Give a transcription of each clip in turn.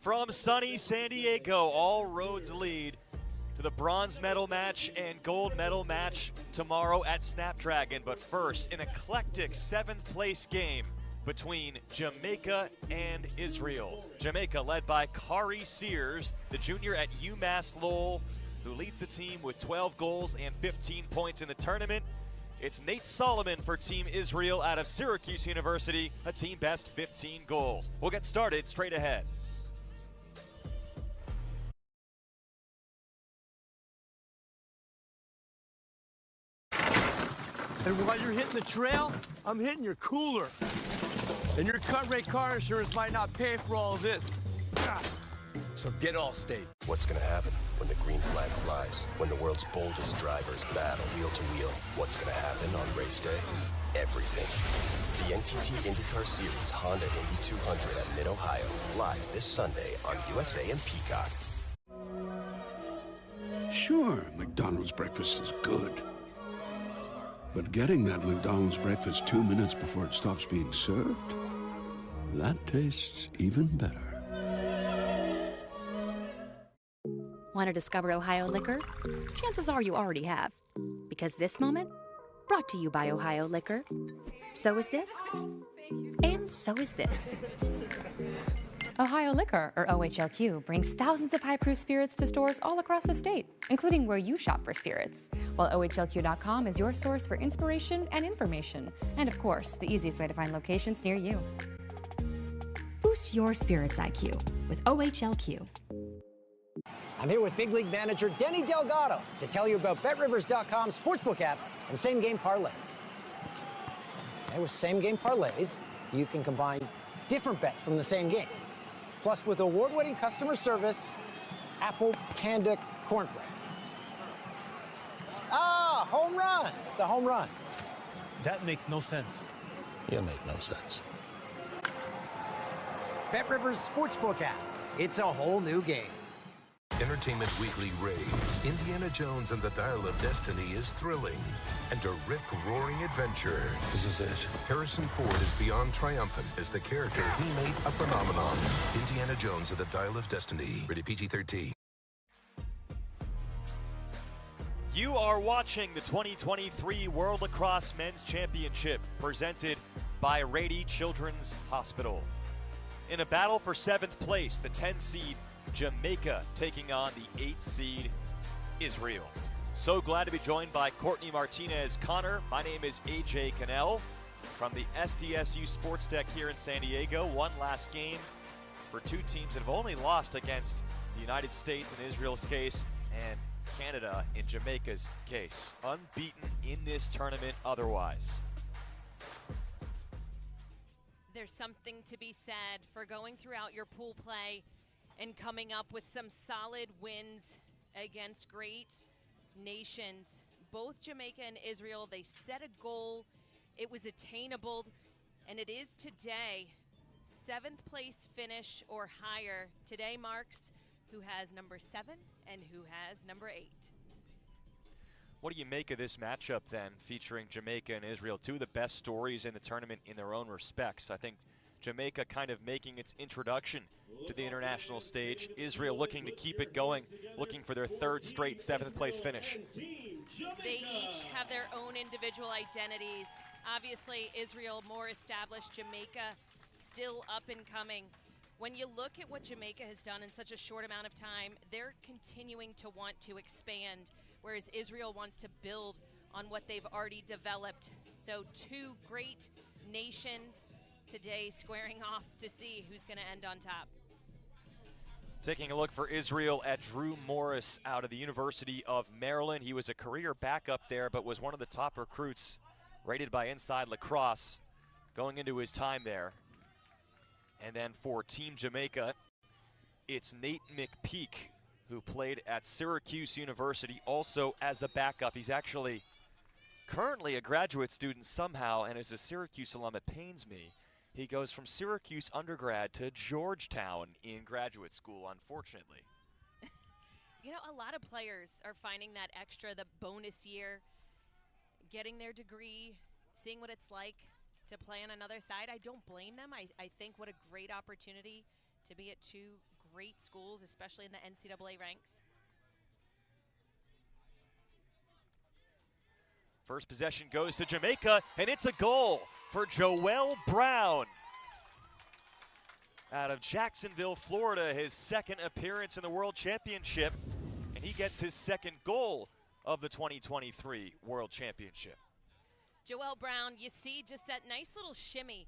From sunny San Diego, all roads lead to the bronze medal match and gold medal match tomorrow at Snapdragon. But first, an eclectic 7th place game between Jamaica and Israel. Jamaica led by Kari Sears, the junior at UMass Lowell, who leads the team with 12 goals and 15 points in the tournament. It's Nate Solomon for Team Israel out of Syracuse University, a team best 15 goals. We'll get started straight ahead. And while you're hitting the trail, I'm hitting your cooler. And your cut rate car insurance might not pay for all of this. So get Allstate. What's going to happen when the green flag flies? When the world's boldest drivers battle wheel to wheel? What's going to happen on race day? Everything. The NTT IndyCar Series Honda Indy 200 at Mid-Ohio. Live this Sunday on USA and Peacock. Sure, McDonald's breakfast is good. But getting that McDonald's breakfast 2 minutes before it stops being served, that tastes even better. Want to discover Ohio liquor? Chances are you already have. Because this moment, brought to you by Ohio Liquor. So is this. And so is this. Ohio Liquor, or OHLQ, brings thousands of high-proof spirits to stores all across the state, including where you shop for spirits. While OHLQ.com is your source for inspiration and information. And of course, the easiest way to find locations near you. Boost your spirits IQ with OHLQ. I'm here with Big League manager Denny Delgado to tell you about BetRivers.com's sportsbook app and same-game parlays. And with same-game parlays, you can combine different bets from the same game. Plus, with award-winning customer service, Apple Panda Cornflakes. Ah, home run! It's a home run. That makes no sense. You make no sense. BetRivers Sportsbook app. It's a whole new game. Entertainment Weekly raves Indiana Jones and the Dial of Destiny is thrilling and a rip-roaring adventure. This is it. Harrison Ford is beyond triumphant as the character he made a phenomenon. Indiana Jones and the Dial of Destiny. Rated PG-13. You are watching the 2023 World Lacrosse Men's Championship presented by Rady Children's Hospital. In a battle for 7th place, the 10 seed Jamaica taking on the 8th seed Israel. So glad to be joined by Courtney Martinez-Connor. My name is AJ Cannell from the SDSU Sports Deck here in San Diego. One last game for two teams that have only lost against the United States in Israel's case and Canada in Jamaica's case. Unbeaten in this tournament otherwise. There's something to be said for going throughout your pool play and coming up with some solid wins against great nations. Both Jamaica and Israel, they set a goal. It was attainable, and it is today. 7th place finish or higher today marks who has number 7 and who has number 8. What do you make of this matchup then, featuring Jamaica and Israel, two of the best stories in the tournament in their own respects? I think Jamaica kind of making its introduction to the international stage. Israel looking to keep it going, looking for their 3rd straight 7th place finish. They each have their own individual identities. Obviously, Israel more established, Jamaica still up and coming. When you look at what Jamaica has done in such a short amount of time, they're continuing to want to expand, whereas Israel wants to build on what they've already developed. So two great nations today squaring off to see who's going to end on top. Taking a look for Israel at Drew Morris out of the University of Maryland. He was a career backup there, but was one of the top recruits rated by Inside Lacrosse going into his time there. And then for Team Jamaica, it's Nate McPeak, who played at Syracuse University also as a backup. He's actually currently a graduate student somehow, and as a Syracuse alum, it pains me. He goes from Syracuse undergrad to Georgetown in graduate school, unfortunately. You know, a lot of players are finding that extra, the bonus year, getting their degree, seeing what it's like to play on another side. I don't blame them. I think what a great opportunity to be at two great schools, especially in the NCAA ranks. First possession goes to Jamaica, and it's a goal for Joel Brown. Out of Jacksonville, Florida, his second appearance in the World Championship, and he gets his second goal of the 2023 World Championship. Joel Brown, you see just that nice little shimmy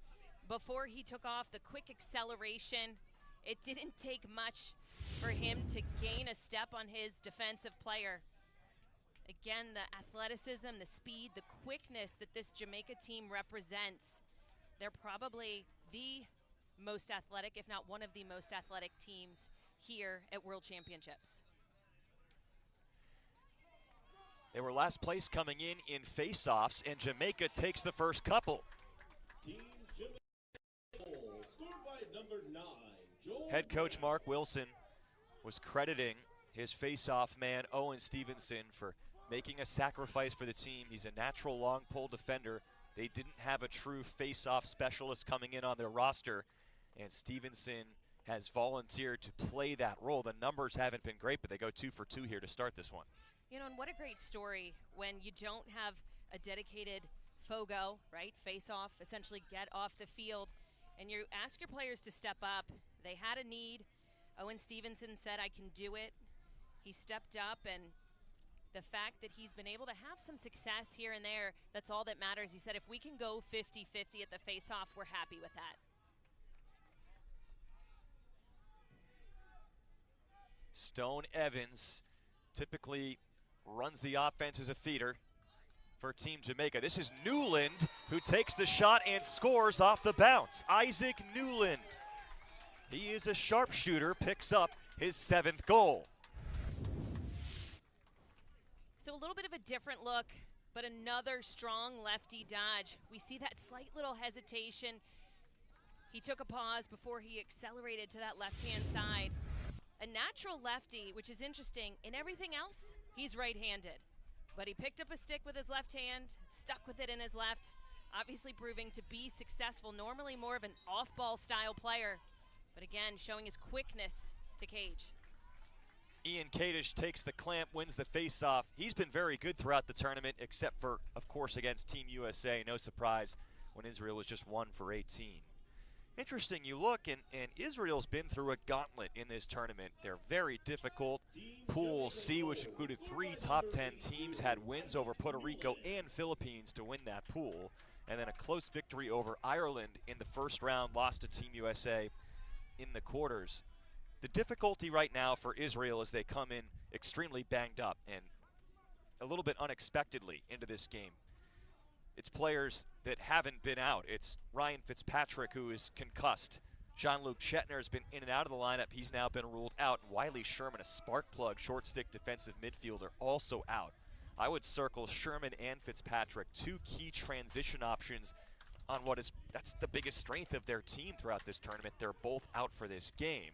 before he took off, the quick acceleration. It didn't take much for him to gain a step on his defensive player. Again, the athleticism, the speed, the quickness that this Jamaica team represents. They're probably the most athletic, if not one of the most athletic teams here at World Championships. They were last place coming in face-offs, and Jamaica takes the first couple. Team Jamaica, scored by number 9, Joel Head coach Mark Wilson was crediting his face-off man, Owen Stevenson, for making a sacrifice for the team. He's a natural long pole defender. They didn't have a true face-off specialist coming in on their roster, and Stevenson has volunteered to play that role. The numbers haven't been great, but they go 2 for 2 here to start this one. You know, and what a great story when you don't have a dedicated FOGO, right? Face-off, essentially get off the field, and you ask your players to step up. They had a need. Owen Stevenson said, I can do it. He stepped up, and the fact that he's been able to have some success here and there, that's all that matters. He said, if we can go 50-50 at the face-off, we're happy with that. Stone Evans typically runs the offense as a feeder for Team Jamaica. This is Newland, who takes the shot and scores off the bounce. Isaac Newland. He is a sharpshooter, picks up his 7th goal. So a little bit of a different look, but another strong lefty dodge. We see that slight little hesitation. He took a pause before he accelerated to that left-hand side. A natural lefty, which is interesting. In everything else, he's right-handed. But he picked up a stick with his left hand, stuck with it in his left, obviously proving to be successful. Normally more of an off-ball style player, but again, showing his quickness to Cage. Ian Kadish takes the clamp, wins the face-off. He's been very good throughout the tournament, except for, of course, against Team USA. No surprise when Israel was just 1 for 18. Interesting, you look, and Israel's been through a gauntlet in this tournament. They're very difficult. Pool C, which included 3 top 10 teams, had wins over Puerto Rico and Philippines to win that pool. And then a close victory over Ireland in the first round, lost to Team USA in the quarters. The difficulty right now for Israel is they come in extremely banged up and a little bit unexpectedly into this game. It's players that haven't been out. It's Ryan Fitzpatrick, who is concussed. Jean-Luc Chetner has been in and out of the lineup. He's now been ruled out. And Wiley Sherman, a spark plug, short stick defensive midfielder, also out. I would circle Sherman and Fitzpatrick, 2 key transition options on that's the biggest strength of their team throughout this tournament. They're both out for this game.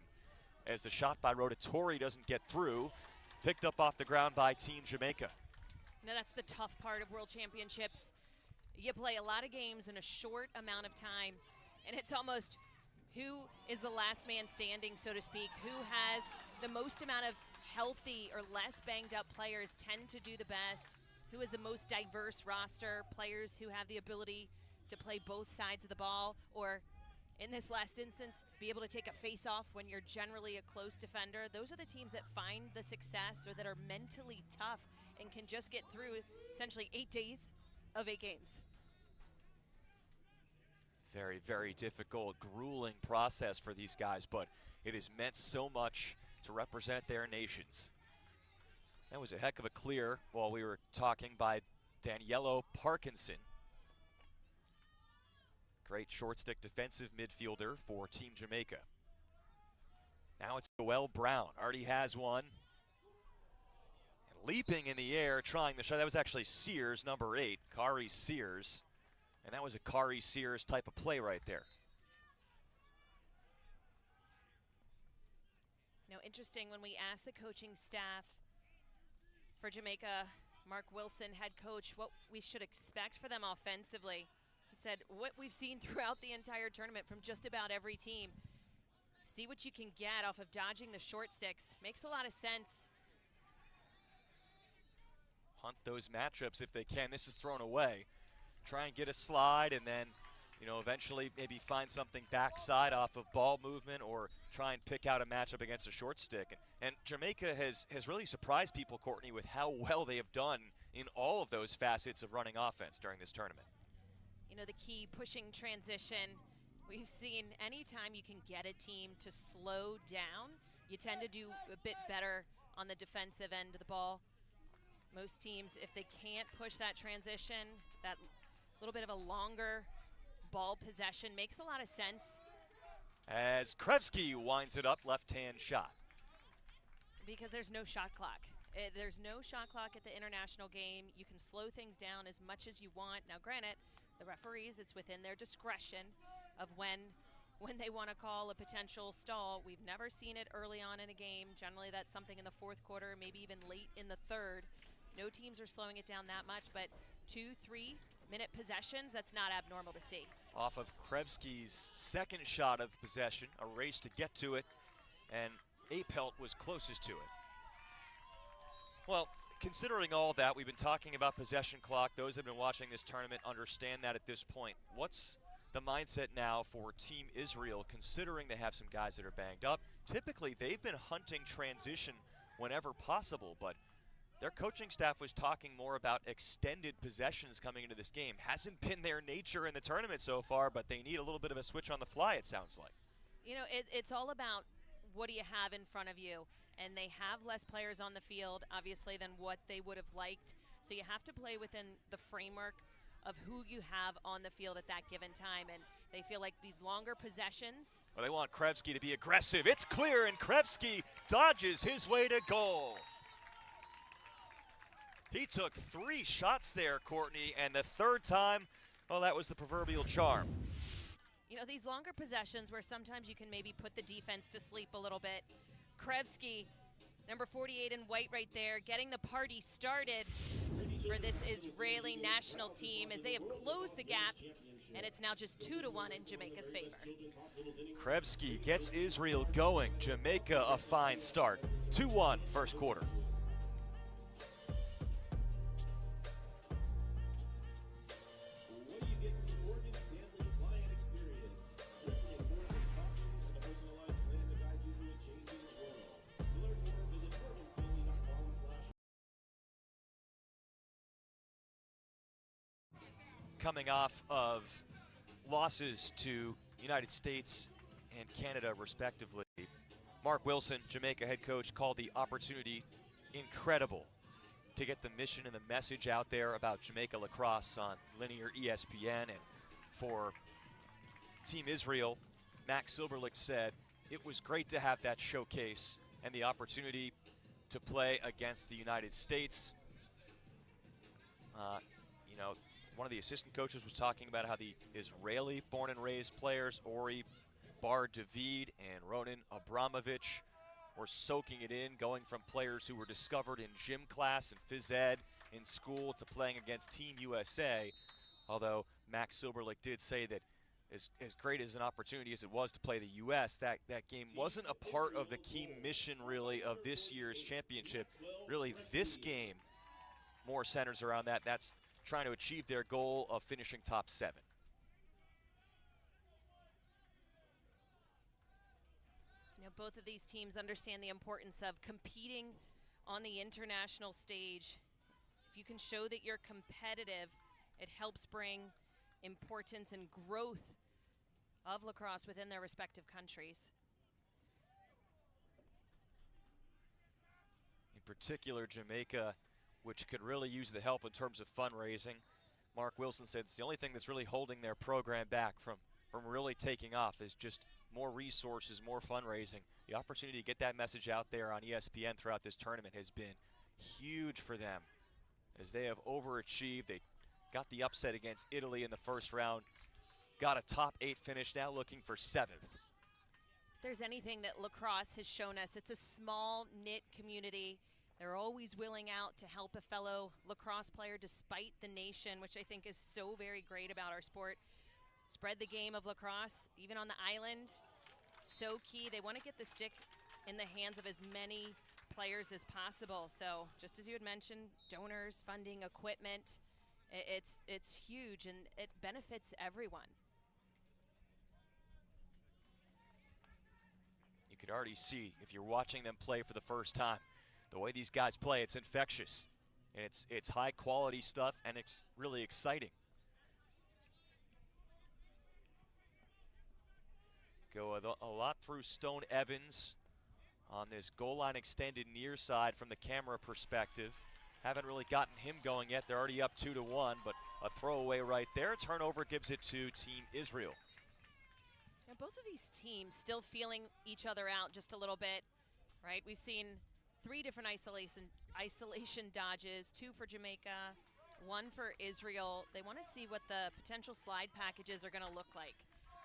As the shot by Rotatori doesn't get through, picked up off the ground by Team Jamaica. Now that's the tough part of World Championships. You play a lot of games in a short amount of time, and it's almost who is the last man standing, so to speak, who has the most amount of healthy or less banged up players tend to do the best, who is the most diverse roster, players who have the ability to play both sides of the ball, or in this last instance, be able to take a face-off when you're generally a close defender. Those are the teams that find the success or that are mentally tough and can just get through essentially 8 days of 8 games. Very, very difficult, grueling process for these guys, but it has meant so much to represent their nations. That was a heck of a clear while we were talking by Daniello Parkinson. Great short stick defensive midfielder for Team Jamaica. Now it's Joel Brown, already has one. And leaping in the air, trying the shot. That was actually Sears, number 8, Kari Sears. And that was a Kari Sears type of play right there. Now, interesting, when we asked the coaching staff for Jamaica, Mark Wilson, head coach, what we should expect for them offensively, he said what we've seen throughout the entire tournament from just about every team. see what you can get off of dodging the short sticks. Makes a lot of sense. Hunt those matchups if they can. This is thrown away. Try and get a slide and then, you know, eventually maybe find something backside off of ball movement or try and pick out a matchup against a short stick. And Jamaica has really surprised people, Courtney, with how well they have done in all of those facets of running offense during this tournament. You know, the key pushing transition, we've seen anytime you can get a team to slow down, you tend to do a bit better on the defensive end of the ball. Most teams, if they can't push that transition, that little bit of a longer ball possession makes a lot of sense. As Krevsky winds it up, left-hand shot. Because there's no shot clock. There's no shot clock at the international game. You can slow things down as much as you want. Now, granted, the referees, it's within their discretion of when they want to call a potential stall. We've never seen it early on in a game. Generally, that's something in the fourth quarter, maybe even late in the third. No teams are slowing it down that much, but 2-3 minute possessions, that's not abnormal to see. Off of Krevsky's second shot of possession, a race to get to it, and Apelt was closest to it. Well, considering all that, we've been talking about possession clock. Those that have been watching this tournament understand that at this point. What's the mindset now for Team Israel, considering they have some guys that are banged up? Typically, they've been hunting transition whenever possible, but their coaching staff was talking more about extended possessions coming into this game. Hasn't been their nature in the tournament so far, but they need a little bit of a switch on the fly, it sounds like. You know, it's all about what do you have in front of you. And they have less players on the field, obviously, than what they would have liked. So you have to play within the framework of who you have on the field at that given time. And they feel like these longer possessions. Well, they want Krevsky to be aggressive. It's clear, and Krevsky dodges his way to goal. He took 3 shots there, Courtney, and the third time, well, that was the proverbial charm. You know, these longer possessions where sometimes you can maybe put the defense to sleep a little bit. Krevsky, number 48 in white right there, getting the party started for this Israeli national team as they have closed the gap, and it's now just 2-1 in Jamaica's favor. Krevsky gets Israel going. Jamaica a fine start. 2-1 first quarter. Coming off of losses to United States and Canada, respectively, Mark Wilson, Jamaica head coach, called the opportunity incredible to get the mission and the message out there about Jamaica lacrosse on linear ESPN. And for Team Israel, Max Silberlich said it was great to have that showcase and the opportunity to play against the United States. You know, one of the assistant coaches was talking about how the Israeli born and raised players, Ori Bar David and Ronan Abramovich, were soaking it in, going from players who were discovered in gym class and phys ed in school to playing against Team USA. Although Max Silberlich did say that as great as an opportunity as it was to play the U.S., that game wasn't a part of the key mission, really, of this year's championship. Really, this game more centers around that. That's trying to achieve their goal of finishing top 7. You know, both of these teams understand the importance of competing on the international stage. If you can show that you're competitive, it helps bring importance and growth of lacrosse within their respective countries. In particular, Jamaica, which could really use the help in terms of fundraising. Mark Wilson said it's the only thing that's really holding their program back from really taking off is just more resources, more fundraising. The opportunity to get that message out there on ESPN throughout this tournament has been huge for them as they have overachieved. They got the upset against Italy in the first round, got a top 8 finish, now looking for 7th. If there's anything that lacrosse has shown us, it's a small knit community. They're always willing out to help a fellow lacrosse player despite the nation, which I think is so very great about our sport. Spread the game of lacrosse, even on the island. so key. They want to get the stick in the hands of as many players as possible. So just as you had mentioned, donors, funding, equipment, it's huge and it benefits everyone. You could already see, if you're watching them play for the first time, the way these guys play, it's infectious. And it's high quality stuff, and it's really exciting. Go a lot through Stone Evans on this goal line extended near side from the camera perspective. Haven't really gotten him going yet. They're already up 2-1, but a throwaway right there. Turnover gives it to Team Israel. Now, both of these teams still feeling each other out just a little bit, right? We've seen 3 different isolation dodges, 2 for Jamaica, 1 for Israel. They want to see what the potential slide packages are going to look like.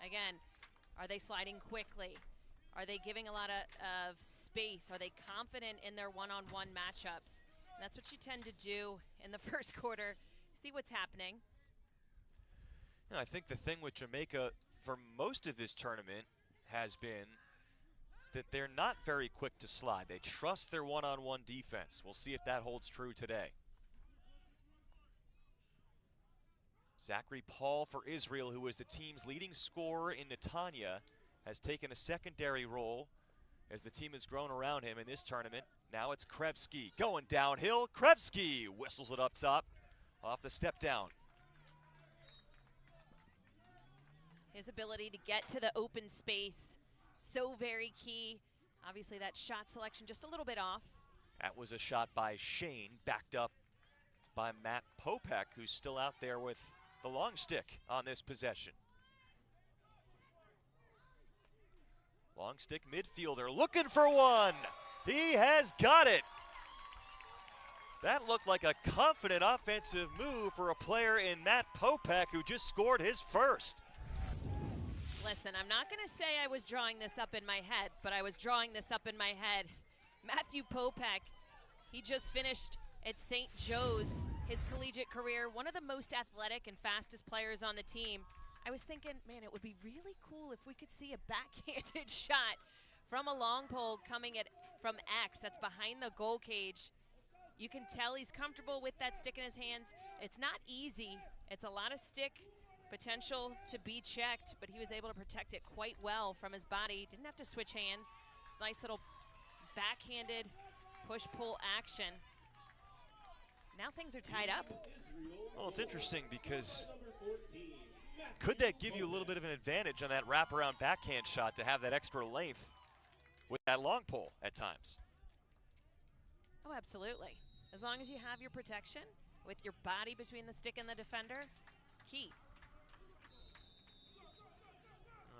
Again, are they sliding quickly? Are they giving a lot of space? Are they confident in their one-on-one matchups? And that's what you tend to do in the first quarter. See what's happening. I think the thing with Jamaica for most of this tournament has been that they're not very quick to slide. They trust their one-on-one defense. We'll see if that holds true today. Zachary Paul for Israel, who is the team's leading scorer in Netanya, has taken a secondary role as the team has grown around him in this tournament. Now it's Krevsky going downhill. Krevsky whistles it up top off the step down. His ability to get to the open space, so very key. Obviously that shot selection just a little bit off. That was a shot by Shane, backed up by Matt Popek, who's still out there with the long stick on this possession. Long stick midfielder looking for one. He has got it. That looked like a confident offensive move for a player in Matt Popek, who just scored his first. Listen, I'm not going to say I was drawing this up in my head, but I was drawing this up in my head. Matthew Popek, he just finished at St. Joe's, his collegiate career, one of the most athletic and fastest players on the team. I was thinking, man, it would be really cool if we could see a backhanded shot from a long pole coming from X, that's behind the goal cage. You can tell he's comfortable with that stick in his hands. It's not easy. It's a lot of stick potential to be checked, but he was able to protect it quite well from his body. Didn't have to switch hands. Just nice little backhanded push-pull action. Now things are tied up. Well, it's interesting because could that give you a little bit of an advantage on that wraparound backhand shot to have that extra length with that long pole at times? Oh, absolutely. As long as you have your protection with your body between the stick and the defender, key.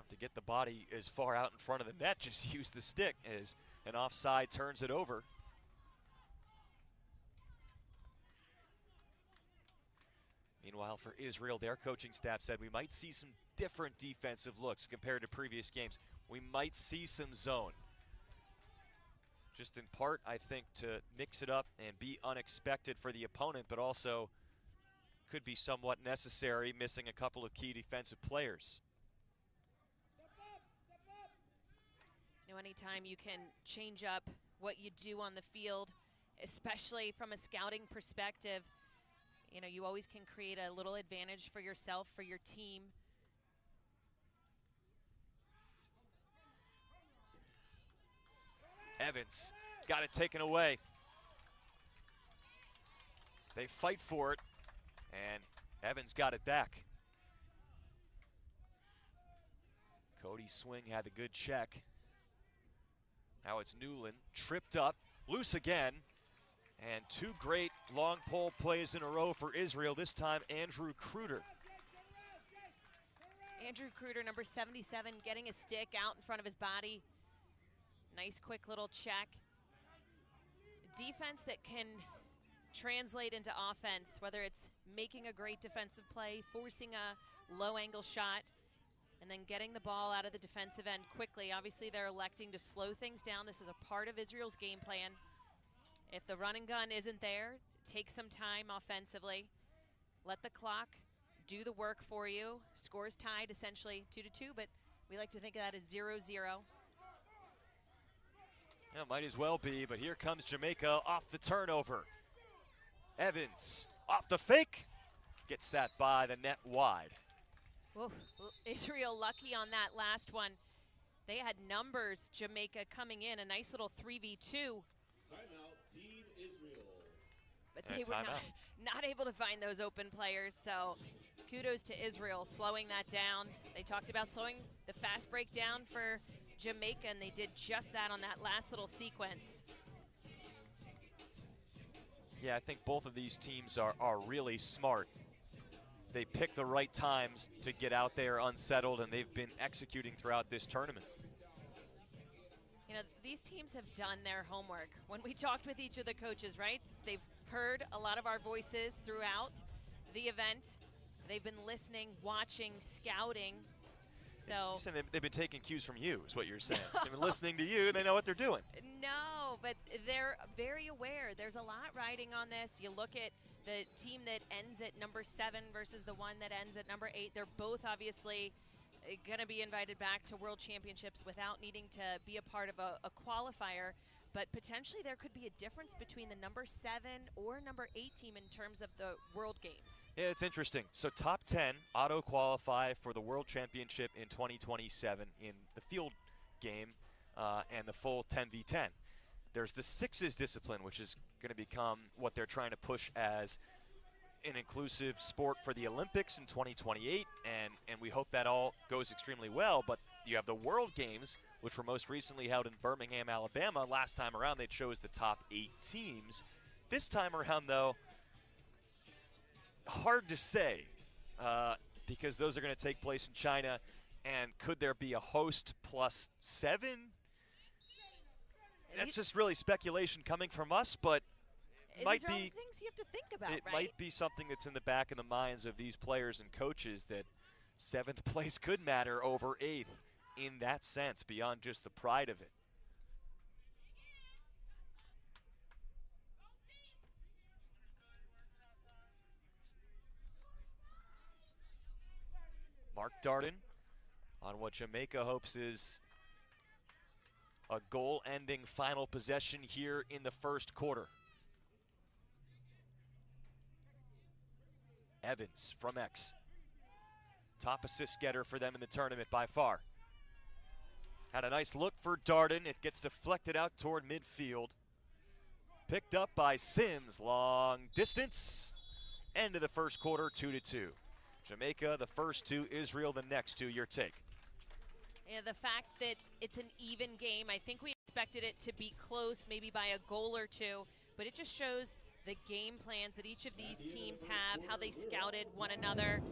To get the body as far out in front of the net, just use the stick as an offside turns it over. Meanwhile, for Israel, their coaching staff said we might see some different defensive looks compared to previous games. We might see some zone. Just in part, I think, to mix it up and be unexpected for the opponent, but also could be somewhat necessary, missing a couple of key defensive players. You know, anytime you can change up what you do on the field, especially from a scouting perspective, you know, you always can create a little advantage for yourself, for your team. Evans got it taken away. They fight for it, and Evans got it back. Cody's swing had a good check. Now it's Newland, tripped up, loose again, and 2 great long pole plays in a row for Israel, this time Andrew Kruder. Andrew Kruder, number 77, getting a stick out in front of his body. Nice quick little check. Defense that can translate into offense, whether it's making a great defensive play, forcing a low angle shot, and then getting the ball out of the defensive end quickly. Obviously, they're electing to slow things down. This is a part of Israel's game plan. If the run and gun isn't there, take some time offensively. Let the clock do the work for you. Scores tied essentially 2-2, but We like to think of that as 0-0. Yeah, might as well be, but here comes Jamaica off the turnover. Evans off the fake, gets that by the net wide. Whoa, Israel lucky on that last one. They had numbers, Jamaica coming in, a nice little 3v2. Timeout, Team Israel. But they were not able to find those open players, so kudos to Israel slowing that down. They talked about slowing the fast break down for Jamaica, and they did just that on that last little sequence. Yeah, I think both of these teams are really smart. They pick the right times to get out there unsettled, and they've been executing throughout this tournament. You know, these teams have done their homework. When we talked with each of the coaches, right, they've heard a lot of our voices throughout the event. They've been listening, watching, scouting. So they've been taking cues from you, is what you're saying. They've been listening to you, they know what they're doing. No, but they're very aware. There's a lot riding on this. You look at the team that ends at number 7 versus the one that ends at number 8. They're both obviously going to be invited back to World Championships without needing to be a part of a qualifier. But potentially there could be a difference between the number 7 or number 8 team in terms of the World Games. Yeah, it's interesting. So top 10 auto-qualify for the World Championship in 2027 in the field game and the full 10v10. There's the sixes discipline, which is going to become what they're trying to push as an inclusive sport for the Olympics in 2028, and we hope that all goes extremely well. But you have the World Games, which were most recently held in Birmingham, Alabama. Last time around, they chose the top 8 teams. This time around, though, hard to say because those are going to take place in China. And could there be a host plus 7? That's just really speculation coming from us, but it might be things you have to think about, it right? might be something that's in the back of the minds of these players and coaches that 7th place could matter over 8th in that sense, beyond just the pride of it. Mark Darden on what Jamaica hopes is a goal-ending final possession here in the first quarter. Evans from X. Top assist getter for them in the tournament by far. Had a nice look for Darden. It gets deflected out toward midfield. Picked up by Sims. Long distance. End of the first quarter, 2-2. Jamaica the first 2, Israel the next 2. Your take? Yeah, the fact that it's an even game, I think we expected it to be close, maybe by a goal or 2, but it just shows the game plans that each of these teams have, how they scouted one another.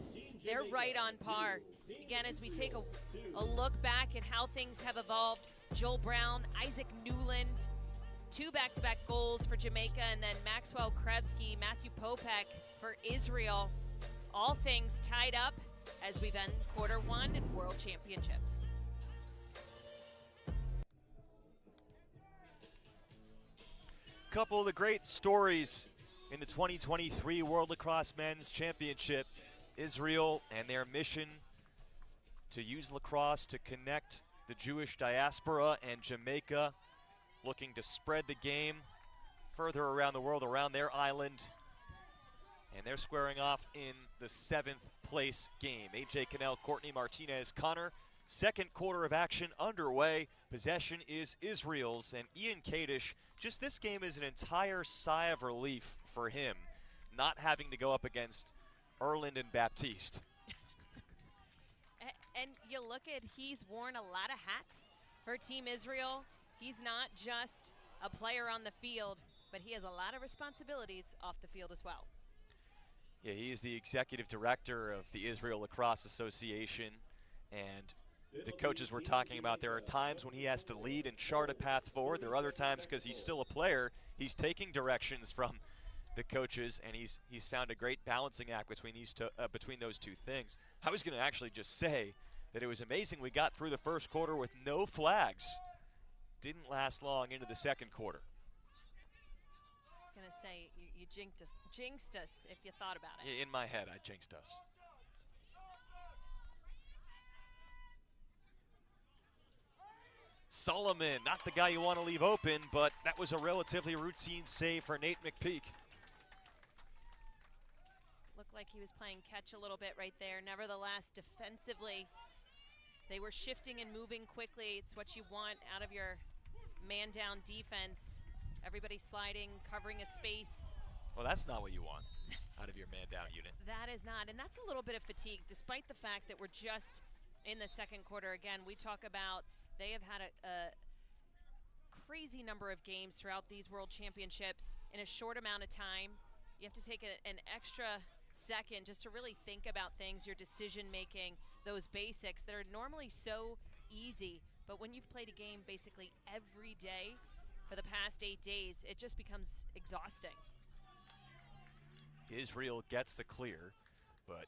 They're right on par. Again, as we take a look back at how things have evolved, Joel Brown, Isaac Newland, 2 back-to-back goals for Jamaica, and then Maxwell Krebsky, Matthew Popek for Israel. All things tied up as we've ended quarter 1 in World Championships. Couple of the great stories in the 2023 World Lacrosse Men's Championship. Israel and their mission to use lacrosse to connect the Jewish diaspora, and Jamaica looking to spread the game further around the world, around their island. And they're squaring off in the 7th place game. AJ Cannell, Courtney Martinez, Connor. Second quarter of action underway. Possession is Israel's, and Ian Kadish, just this game is an entire sigh of relief for him, not having to go up against Erland and Baptiste. And you look at, he's worn a lot of hats for Team Israel. He's not just a player on the field, but he has a lot of responsibilities off the field as well. Yeah, he is the executive director of the Israel Lacrosse Association, and the coaches were talking about there are times when he has to lead and chart a path forward. There are other times, because he's still a player, he's taking directions from the coaches, and he's found a great balancing act between those two things. I was going to actually just say that it was amazing we got through the first quarter with no flags. Didn't last long into the second quarter. I was going to say, you jinxed us if you thought about it. In my head, I jinxed us. Solomon, not the guy you want to leave open, but that was a relatively routine save for Nate McPeak. Looked like he was playing catch a little bit right there. Nevertheless, defensively, they were shifting and moving quickly. It's what you want out of your man-down defense. Everybody sliding, covering a space. Well, that's not what you want out of your man-down unit. That is not, and that's a little bit of fatigue, despite the fact that we're just in the second quarter. Again, we talk about they have had a crazy number of games throughout these World Championships in a short amount of time. You have to take an extra second just to really think about things, your decision making, those basics that are normally so easy, but when you've played a game basically every day for the past 8 days, it just becomes exhausting. Israel gets the clear, but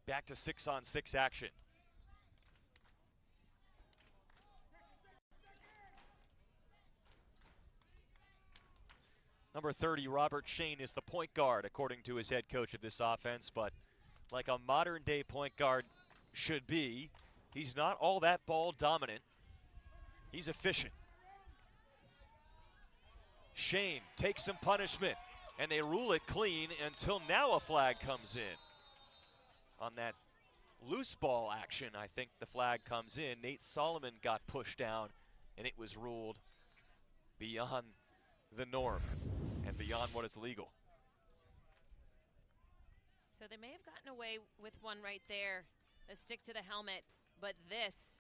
back to 6-on-6 action. Number 30, Robert Shane, is the point guard, according to his head coach of this offense, but like a modern-day point guard should be, he's not all that ball dominant. He's efficient. Shane takes some punishment, and they rule it clean until now a flag comes in. On that loose ball action, I think the flag comes in. Nate Solomon got pushed down, and it was ruled beyond the norm and beyond what is legal. So they may have gotten away with one right there, the stick to the helmet, but that's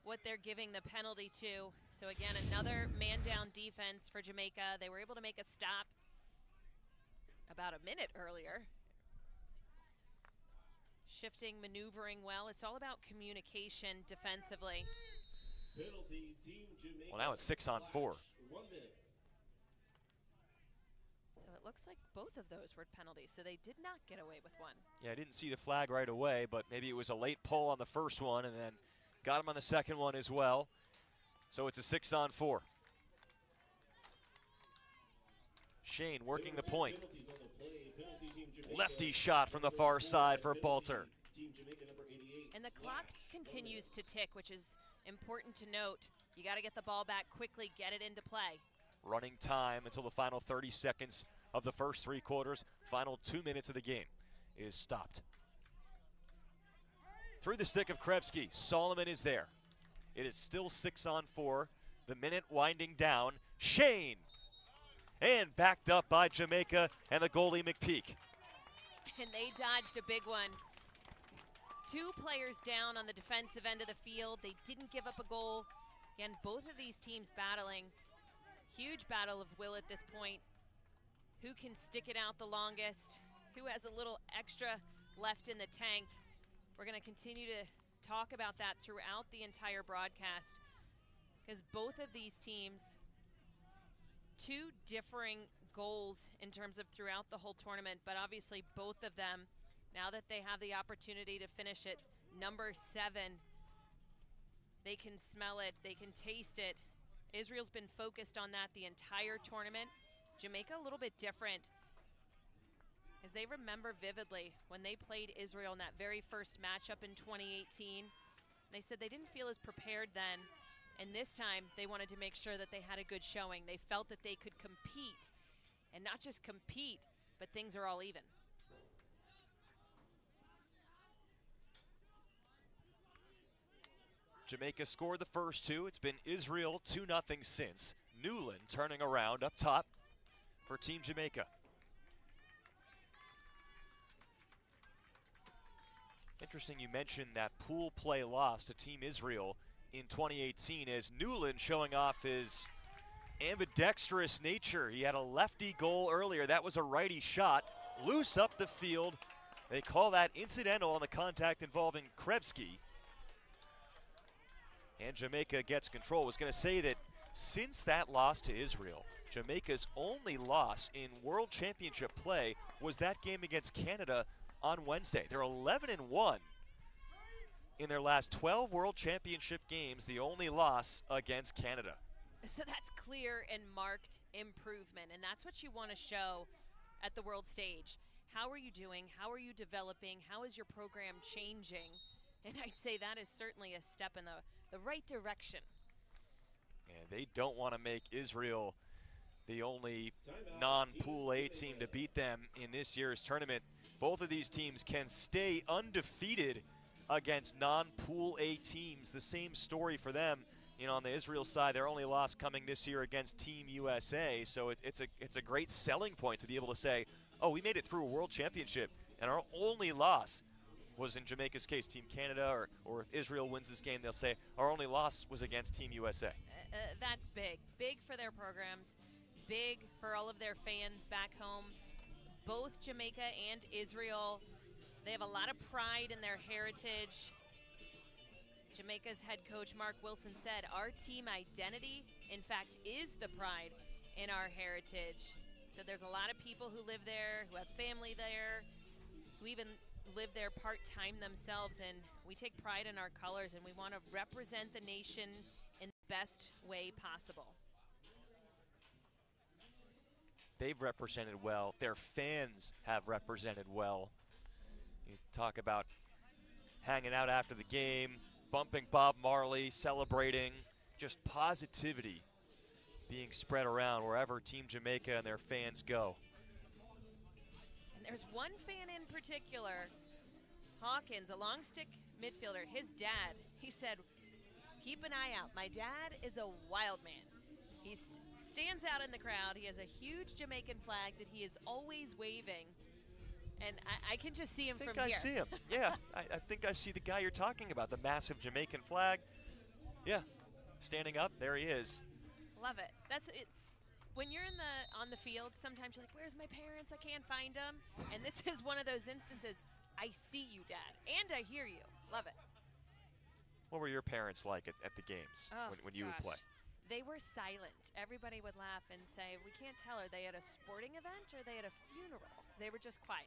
what they're giving the penalty to. So again, another man-down defense for Jamaica. They were able to make a stop about a minute earlier. Shifting, maneuvering well. It's all about communication defensively. Penalty, Team Jamaica. Well, now it's 6-on-4. 1 minute. So it looks like both of those were penalties, so they did not get away with one. Yeah, I didn't see the flag right away, but maybe it was a late pull on the first one and then got him on the second one as well. So it's a 6-on-4. Shane working the point. Lefty shot from the far side for Balter. And the clock continues to tick, which is important to note. You got to get the ball back quickly, get it into play. Running time until the final 30 seconds of the first 3 quarters. Final 2 minutes of the game is stopped. Through the stick of Krevsky, Solomon is there. It is still 6-on-4. The minute winding down. Shane! And backed up by Jamaica and the goalie McPeak. And they dodged a big one. 2 players down on the defensive end of the field. They didn't give up a goal. Again, both of these teams battling. Huge battle of will at this point. Who can stick it out the longest? Who has a little extra left in the tank? We're going to continue to talk about that throughout the entire broadcast, because both of these teams, 2 differing goals in terms of throughout the whole tournament, but obviously both of them, now that they have the opportunity to finish it, number 7, they can smell it, they can taste it. Israel's been focused on that the entire tournament. Jamaica a little bit different, as they remember vividly when they played Israel in that very first matchup in 2018. They said they didn't feel as prepared then, and this time they wanted to make sure that they had a good showing. They felt that they could compete, and not just compete, but things are all even. Jamaica scored the first 2. It's been Israel 2-0 since. Newland turning around up top for Team Jamaica. Interesting you mentioned that pool play loss to Team Israel in 2018, as Newland showing off his ambidextrous nature. He had a lefty goal earlier. That was a righty shot. Loose up the field. They call that incidental on the contact involving Krevsky. And Jamaica gets control. I was going to say that since that loss to Israel, Jamaica's only loss in World Championship play was that game against Canada on Wednesday. They're 11-1 in their last 12 World Championship games, the only loss against Canada. So that's clear and marked improvement, and that's what you want to show at the world stage. How are you doing? How are you developing? How is your program changing? And I'd say that is certainly a step in the the right direction. And they don't want to make Israel the only non-Pool A team to beat them in this year's tournament. Both of these teams can stay undefeated against non-Pool A teams. The same story for them. You know, on the Israel side, their only loss coming this year against Team USA. So it's a great selling point to be able to say, oh, we made it through a World Championship, and our only loss was in Jamaica's case, Team Canada, or if Israel wins this game, they'll say our only loss was against Team USA. That's big. Big for their programs. Big for all of their fans back home. Both Jamaica and Israel, they have a lot of pride in their heritage. Jamaica's head coach Mark Wilson said, our team identity, in fact, is the pride in our heritage. So there's a lot of people who live there, who have family there, who even live there part-time themselves, and we take pride in our colors, and we want to represent the nation in the best way possible. They've represented well. Their fans have represented well. You talk about hanging out after the game, bumping Bob Marley, celebrating, just positivity being spread around wherever Team Jamaica and their fans go. And there's one fan in particular, Hawkins, a long stick midfielder, his dad, he said, keep an eye out. My dad is a wild man. He stands out in the crowd. He has a huge Jamaican flag that he is always waving. And I can just see him from here. I see him. Yeah, I think I see the guy you're talking about, the massive Jamaican flag. Yeah, standing up, there he is. Love it. That's it. When you're on the field, sometimes you're like, where's my parents? I can't find them. And this is one of those instances. I see you, Dad, and I hear you. Love it. What were your parents like at the games when you would play? They were silent. Everybody would laugh and say, we can't tell, are they at a sporting event or are they at a funeral? They were just quiet.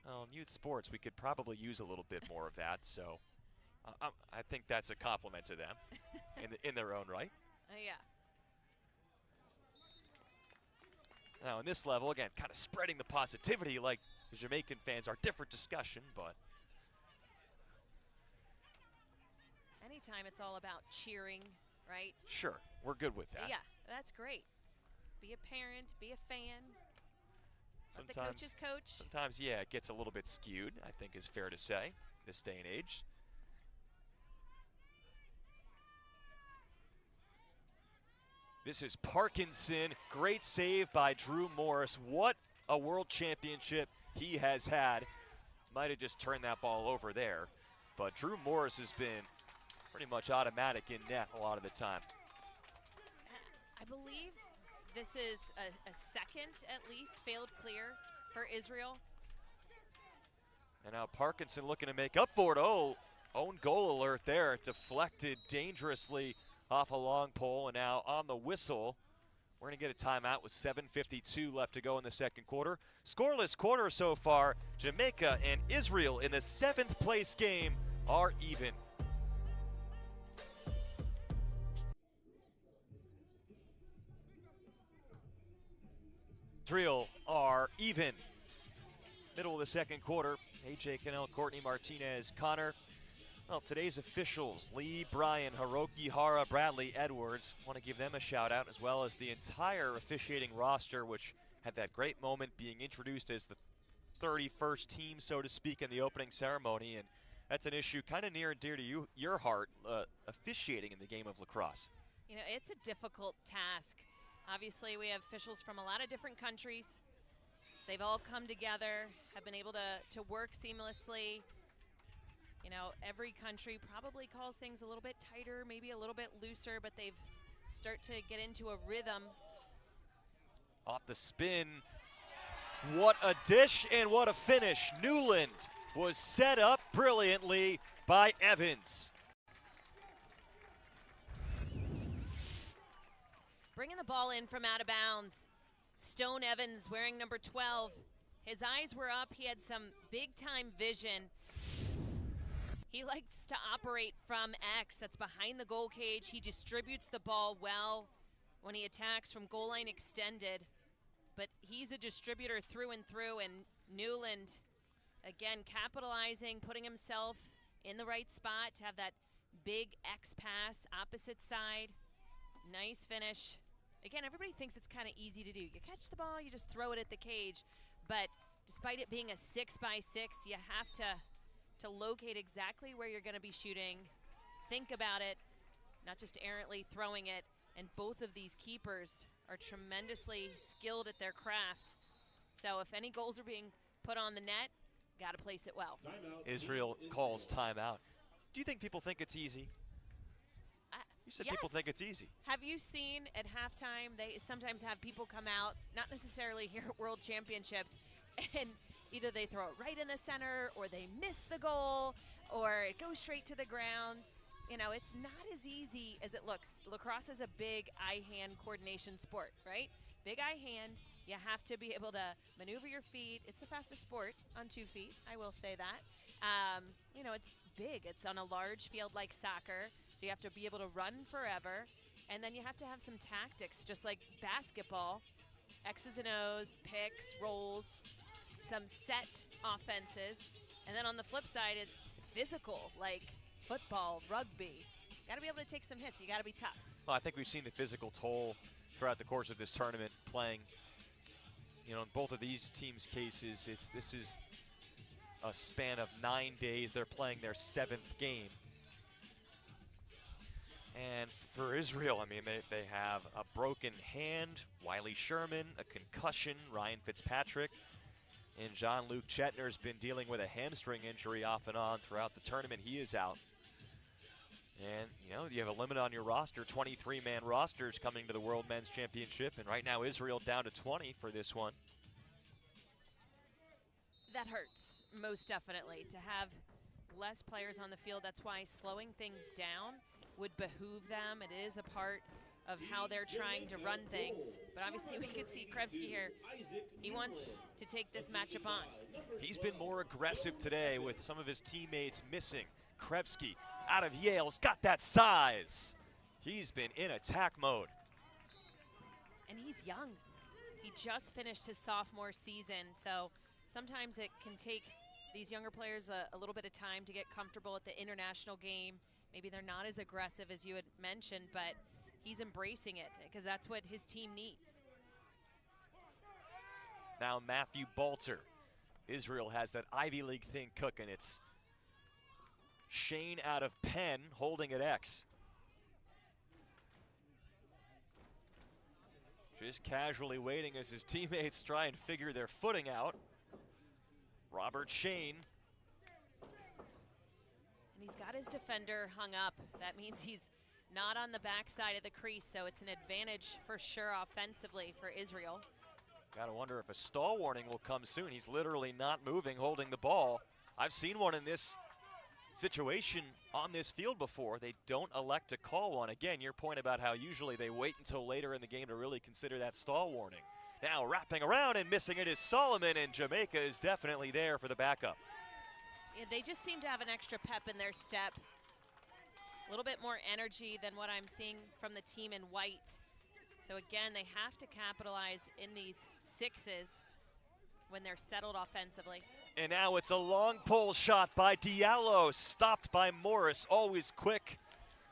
Well, in youth sports, we could probably use a little bit more of that, so I think that's a compliment to them in their own right. Yeah. Now, in this level, again, kind of spreading the positivity like the Jamaican fans are, different discussion, but anytime it's all about cheering, right? Sure, we're good with that. Yeah, that's great. Be a parent, be a fan. Let the coaches coach. Sometimes, yeah, it gets a little bit skewed, I think is fair to say, this day and age. This is Parkinson. Great save by Drew Morris. What a world championship he has had. Might have just turned that ball over there. But Drew Morris has been pretty much automatic in net a lot of the time. I believe this is a second, at least, failed clear for Israel. And now Parkinson looking to make up for it. Oh, own goal alert there. Deflected dangerously off a long pole, and now on the whistle, we're going to get a timeout with 7:52 left to go in the second quarter. Scoreless quarter so far. Jamaica and Israel in the 7th place game are even. Israel are even. Middle of the second quarter. AJ Cannell, Courtney Martinez, Connor. Well, today's officials, Lee, Bryan, Hiroki, Hara, Bradley, Edwards. Want to give them a shout out, as well as the entire officiating roster, which had that great moment being introduced as the 31st team, so to speak, in the opening ceremony. And that's an issue kind of near and dear to your heart, officiating in the game of lacrosse. You know, it's a difficult task. Obviously, we have officials from a lot of different countries. They've all come together, have been able to work seamlessly. You know, every country probably calls things a little bit tighter, maybe a little bit looser, but they've start to get into a rhythm. Off the spin. What a dish and what a finish. Newland was set up brilliantly by Evans. Bringing the ball in from out of bounds. Stone Evans wearing number 12. His eyes were up. He had some big-time vision. He likes to operate from X. That's behind the goal cage. He distributes the ball well when he attacks from goal line extended. But he's a distributor through and through, and Newland Again, capitalizing, putting himself in the right spot to have that big X pass opposite side. Nice finish. Again, everybody thinks it's kind of easy to do. You catch the ball, you just throw it at the cage. But despite it being a 6x6, you have to locate exactly where you're going to be shooting. Think about it, not just errantly throwing it. And both of these keepers are tremendously skilled at their craft. So if any goals are being put on the net, got to place it well. Israel calls timeout. Do you think people think it's easy? You said yes. People think it's easy. Have you seen at halftime, they sometimes have people come out, not necessarily here at World Championships, and either they throw it right in the center, or they miss the goal, or it goes straight to the ground. You know, it's not as easy as it looks. Lacrosse is a big eye-hand coordination sport, right? Big eye-hand. You have to be able to maneuver your feet. It's the fastest sport on 2 feet, I will say that. You know, it's big. It's on a large field like soccer, so you have to be able to run forever. And then you have to have some tactics, just like basketball. X's and O's, picks, rolls, some set offenses. And then on the flip side, it's physical, like football, rugby. You got to be able to take some hits. You got to be tough. Well, I think we've seen the physical toll throughout the course of this tournament playing. You know, in both of these teams' cases, this is a span of 9 days. They're playing their 7th game. And for Israel, I mean, they have a broken hand, Wiley Sherman, a concussion, Ryan Fitzpatrick, and Jean-Luc Chetner's been dealing with a hamstring injury off and on throughout the tournament. He is out. And, you know, you have a limit on your roster, 23-man rosters coming to the World Men's Championship, and right now Israel down to 20 for this one. That hurts, most definitely, to have less players on the field. That's why slowing things down would behoove them. It is a part of how they're trying to run things. But obviously we could see Krevsky here. He wants to take this matchup on. He's been more aggressive today with some of his teammates missing. Krevsky out of Yale's got that size. He's been in attack mode. And he's young. He just finished his sophomore season, so sometimes it can take these younger players a little bit of time to get comfortable at the international game. Maybe they're not as aggressive as you had mentioned, but he's embracing it because that's what his team needs. Now Matthew Balter. Israel has that Ivy League thing cooking. It's Shane out of Penn holding at X. Just casually waiting as his teammates try and figure their footing out. Robert Shane. And he's got his defender hung up. That means he's not on the backside of the crease, so it's an advantage for sure offensively for Israel. Gotta wonder if a stall warning will come soon. He's literally not moving, holding the ball. I've seen one in this situation on this field before. They don't elect to call one. Again, your point about how usually they wait until later in the game to really consider that stall warning. Now wrapping around and missing it is Solomon, and Jamaica is definitely there for the backup. Yeah, they just seem to have an extra pep in their step. A little bit more energy than what I'm seeing from the team in white. So again, they have to capitalize in these sixes when they're settled offensively. And now it's a long pole shot by Diallo, stopped by Morris, always quick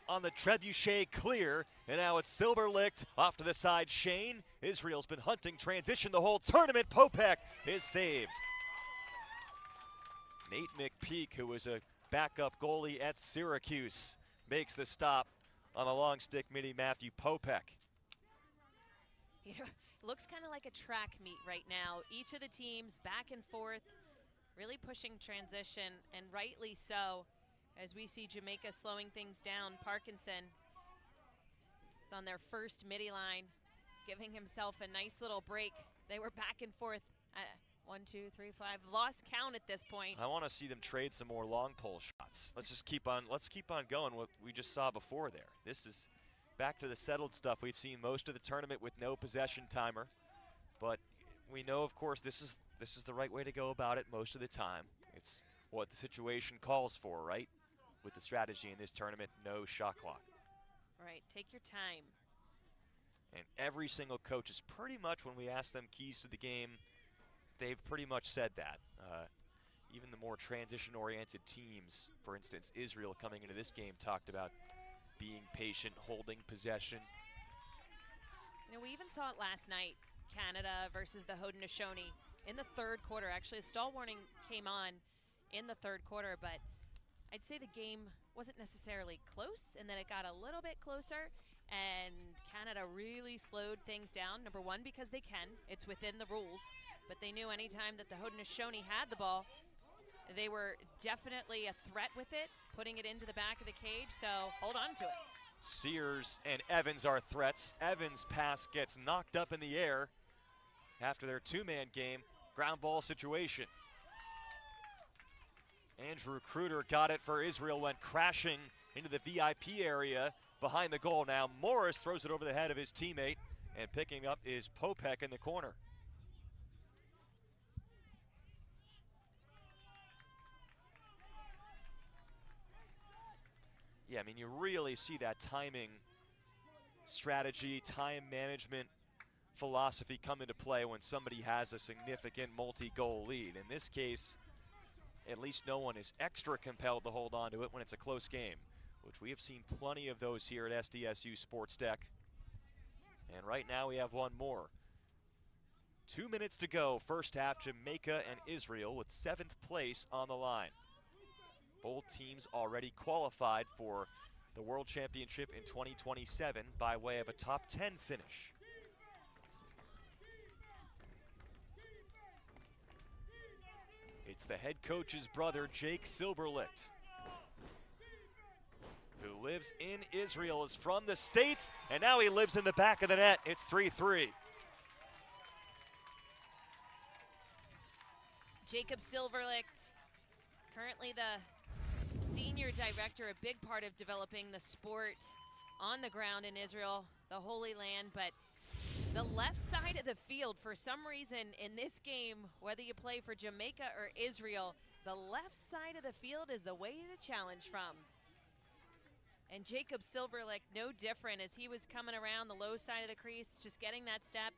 on the trebuchet clear. And now it's Silberlicht off to the side. Shane, Israel's been hunting transition the whole tournament. Popek is saved. Nate McPeak, who was a backup goalie at Syracuse, makes the stop on the long stick midi Matthew Popek. You know, it looks kind of like a track meet right now. Each of the teams back and forth, really pushing transition, and rightly so, as we see Jamaica slowing things down. Parkinson is on their first midi line, giving himself a nice little break. They were back and forth. 1, 2, 3, 5. Lost count at this point. I want to see them trade some more long pole shots. Let's keep on going what we just saw before there. This is back to the settled stuff we've seen most of the tournament with no possession timer. But we know, of course, this is the right way to go about it most of the time. It's what the situation calls for, right? With the strategy in this tournament, no shot clock. Right, take your time. And every single coach is pretty much, when we ask them keys to the game, they've pretty much said that. even the more transition-oriented teams, for instance, Israel coming into this game talked about being patient, holding possession. You know, we even saw it last night, Canada versus the Haudenosaunee in the third quarter. Actually, a stall warning came on in the third quarter, but I'd say the game wasn't necessarily close, and then it got a little bit closer, and Canada really slowed things down. Number one, because they can. It's within the rules. But they knew anytime that the Haudenosaunee had the ball, they were definitely a threat with it, putting it into the back of the cage, so hold on to it. Sears and Evans are threats. Evans' pass gets knocked up in the air after their two-man game, ground ball situation. Andrew Kruder got it for Israel, went crashing into the VIP area behind the goal. Now Morris throws it over the head of his teammate, and picking up is Popek in the corner. Yeah, I mean, you really see that timing strategy, time management philosophy come into play when somebody has a significant multi-goal lead. In this case, at least no one is extra compelled to hold on to it when it's a close game, which we have seen plenty of those here at SDSU Sports Deck. And right now we have one more. 2 minutes to go, first half, Jamaica and Israel with 7th place on the line. Both teams already qualified for the World Championship in 2027 by way of a top 10 finish. It's the head coach's brother, Jake Silberlicht, who lives in Israel, is from the States, and now he lives in the back of the net. It's 3-3. Jacob Silberlicht, currently the senior director, a big part of developing the sport on the ground in Israel, the Holy Land, but the left side of the field, for some reason in this game, whether you play for Jamaica or Israel, the left side of the field is the way to challenge from. And Jacob Silberlicht, no different, as he was coming around the low side of the crease, just getting that step.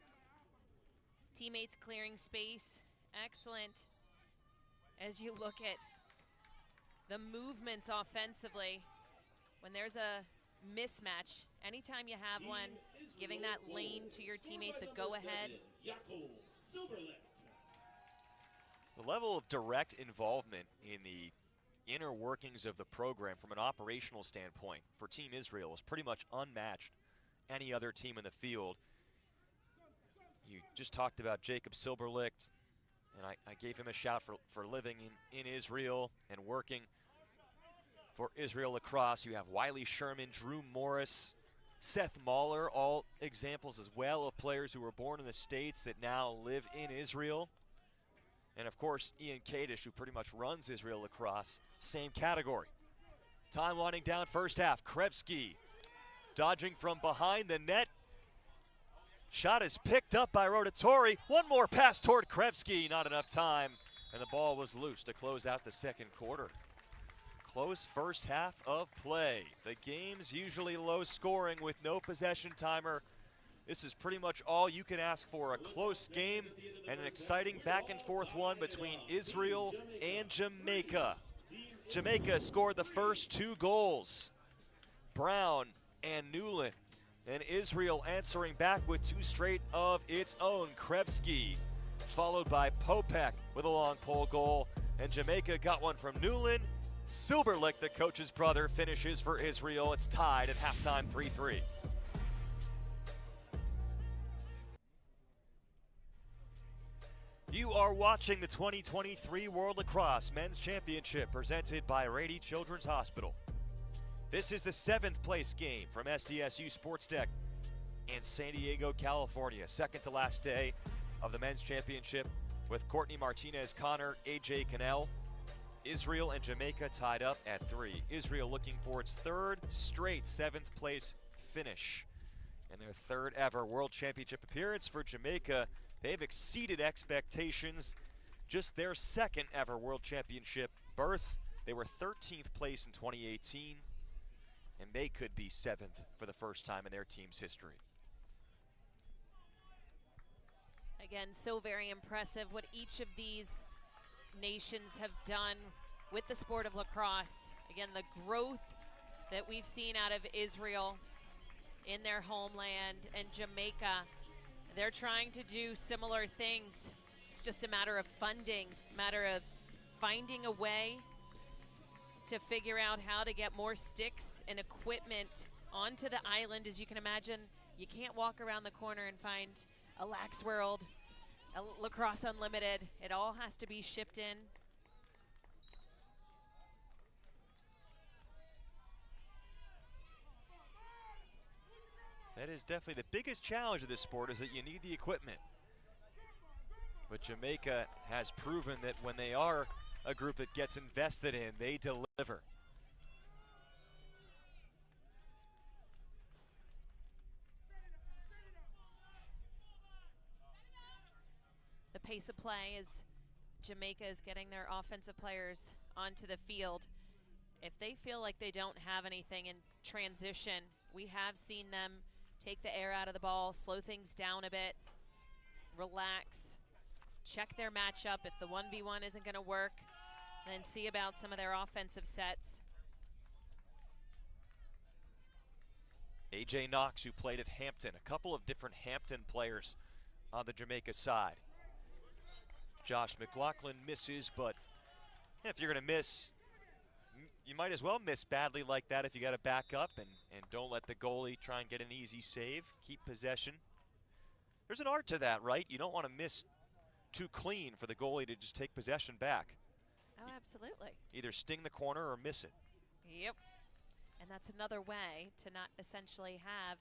Teammates clearing space, excellent. As you look at the movements offensively, when there's a mismatch, anytime you have one, giving that lane to your teammate, the go-ahead. The level of direct involvement in the inner workings of the program from an operational standpoint for Team Israel is pretty much unmatched any other team in the field. You just talked about Jacob Silberlicht, and I gave him a shout for living in Israel and working for Israel Lacrosse. You have Wiley Sherman, Drew Morris, Seth Mahler, all examples as well of players who were born in the States that now live in Israel. And of course, Ian Kadish, who pretty much runs Israel Lacrosse, same category. Time winding down first half. Krevsky dodging from behind the net. Shot is picked up by Rotatori. One more pass toward Krevsky, not enough time. And the ball was loose to close out the second quarter. Close first half of play. The game's usually low scoring with no possession timer. This is pretty much all you can ask for, a close game and an exciting back and forth one between Israel and Jamaica. Jamaica scored the first 2 goals, Brown and Newland, and Israel answering back with 2 straight of its own. Krevsky, followed by Popek with a long pole goal, and Jamaica got one from Newland. Silberlicht, the coach's brother, finishes for Israel. It's tied at halftime 3-3. You are watching the 2023 World Lacrosse Men's Championship presented by Rady Children's Hospital. This is the 7th place game from SDSU Sports Deck in San Diego, California. Second to last day of the Men's Championship with Courtney Martinez-Connor, AJ Cannell. Israel and Jamaica tied up at 3. Israel looking for its 3rd straight 7th place finish and their 3rd ever World Championship appearance. For Jamaica, they've exceeded expectations. Just their 2nd ever World Championship berth. They were 13th place in 2018, and they could be 7th for the first time in their team's history. Again, so very impressive what each of these nations have done with the sport of lacrosse. Again, the growth that we've seen out of Israel in their homeland and Jamaica, they're trying to do similar things. It's just a matter of funding, matter of finding a way to figure out how to get more sticks and equipment onto the island. As you can imagine, you can't walk around the corner and find a Lax World, a Lacrosse Unlimited. It all has to be shipped in. That is definitely the biggest challenge of this sport, is that you need the equipment. But Jamaica has proven that when they are a group that gets invested in, they deliver. The pace of play is Jamaica is getting their offensive players onto the field. If they feel like they don't have anything in transition, we have seen them take the air out of the ball, slow things down a bit, relax, check their matchup. If the 1v1 isn't going to work, then see about some of their offensive sets. AJ Knox, who played at Hampton, a couple of different Hampton players on the Jamaica side. Josh McLaughlin misses, but if you're going to miss, you might as well miss badly like that if you got to back up and don't let the goalie try and get an easy save. Keep possession. There's an art to that, right? You don't want to miss too clean for the goalie to just take possession back. Oh, absolutely. Either sting the corner or miss it. Yep. And that's another way to not essentially have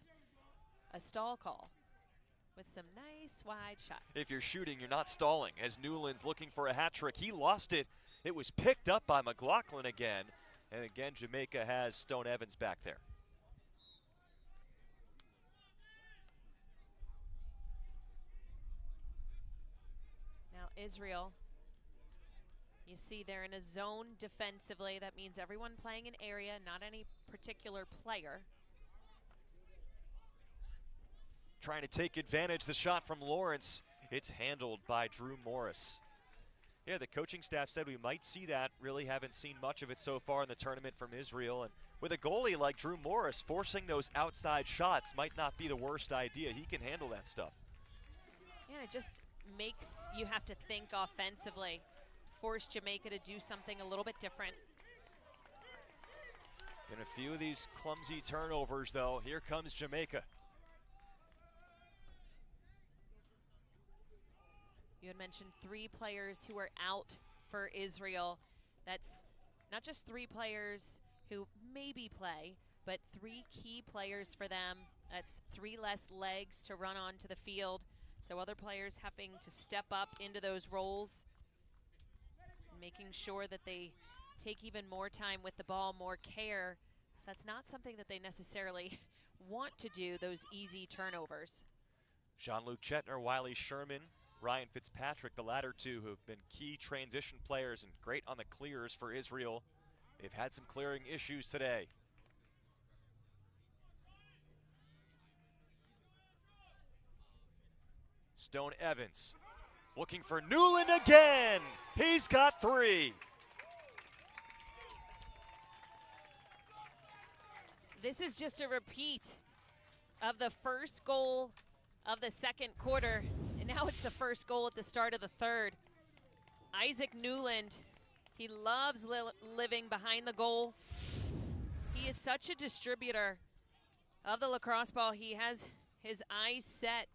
a stall call with some nice wide shots. If you're shooting, you're not stalling. As Newland's looking for a hat trick, he lost it. It was picked up by McLaughlin again. And again, Jamaica has Stone Evans back there. Now Israel, you see they're in a zone defensively. That means everyone playing an area, not any particular player. Trying to take advantage. The shot from Lawrence. It's handled by Drew Morris. Yeah, the coaching staff said we might see that. Really haven't seen much of it so far in the tournament from Israel. And with a goalie like Drew Morris, forcing those outside shots might not be the worst idea. He can handle that stuff. Yeah, it just makes you have to think offensively. Force Jamaica to do something a little bit different. In a few of these clumsy turnovers, though, here comes Jamaica. You had mentioned 3 players who are out for Israel. That's not just 3 players who maybe play, but 3 key players for them. That's 3 less legs to run onto the field. So other players having to step up into those roles, making sure that they take even more time with the ball, more care. So that's not something that they necessarily want to do, those easy turnovers. Jean-Luc Chetner, Wiley Sherman, Ryan Fitzpatrick, the latter two who have been key transition players and great on the clears for Israel. They've had some clearing issues today. Stone Evans looking for Newland again. He's got 3. This is just a repeat of the first goal of the second quarter. And now it's the first goal at the start of the third. Isaac Newland, he loves living behind the goal. He is such a distributor of the lacrosse ball. He has his eyes set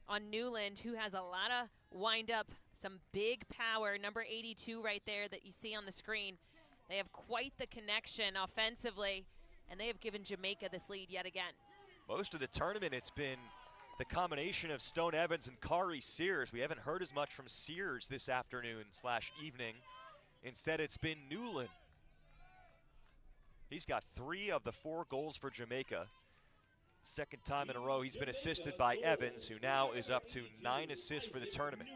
on Newland, who has a lot of wind up, some big power. Number 82 right there that you see on the screen. They have quite the connection offensively, and they have given Jamaica this lead yet again. Most of the tournament, it's been the combination of Stone Evans and Kari Sears. We haven't heard as much from Sears this afternoon/evening. Instead, it's been Newland. He's got 3 of the 4 goals for Jamaica. Second time in a row he's been assisted by Evans, who now is up to 9 assists for the tournament.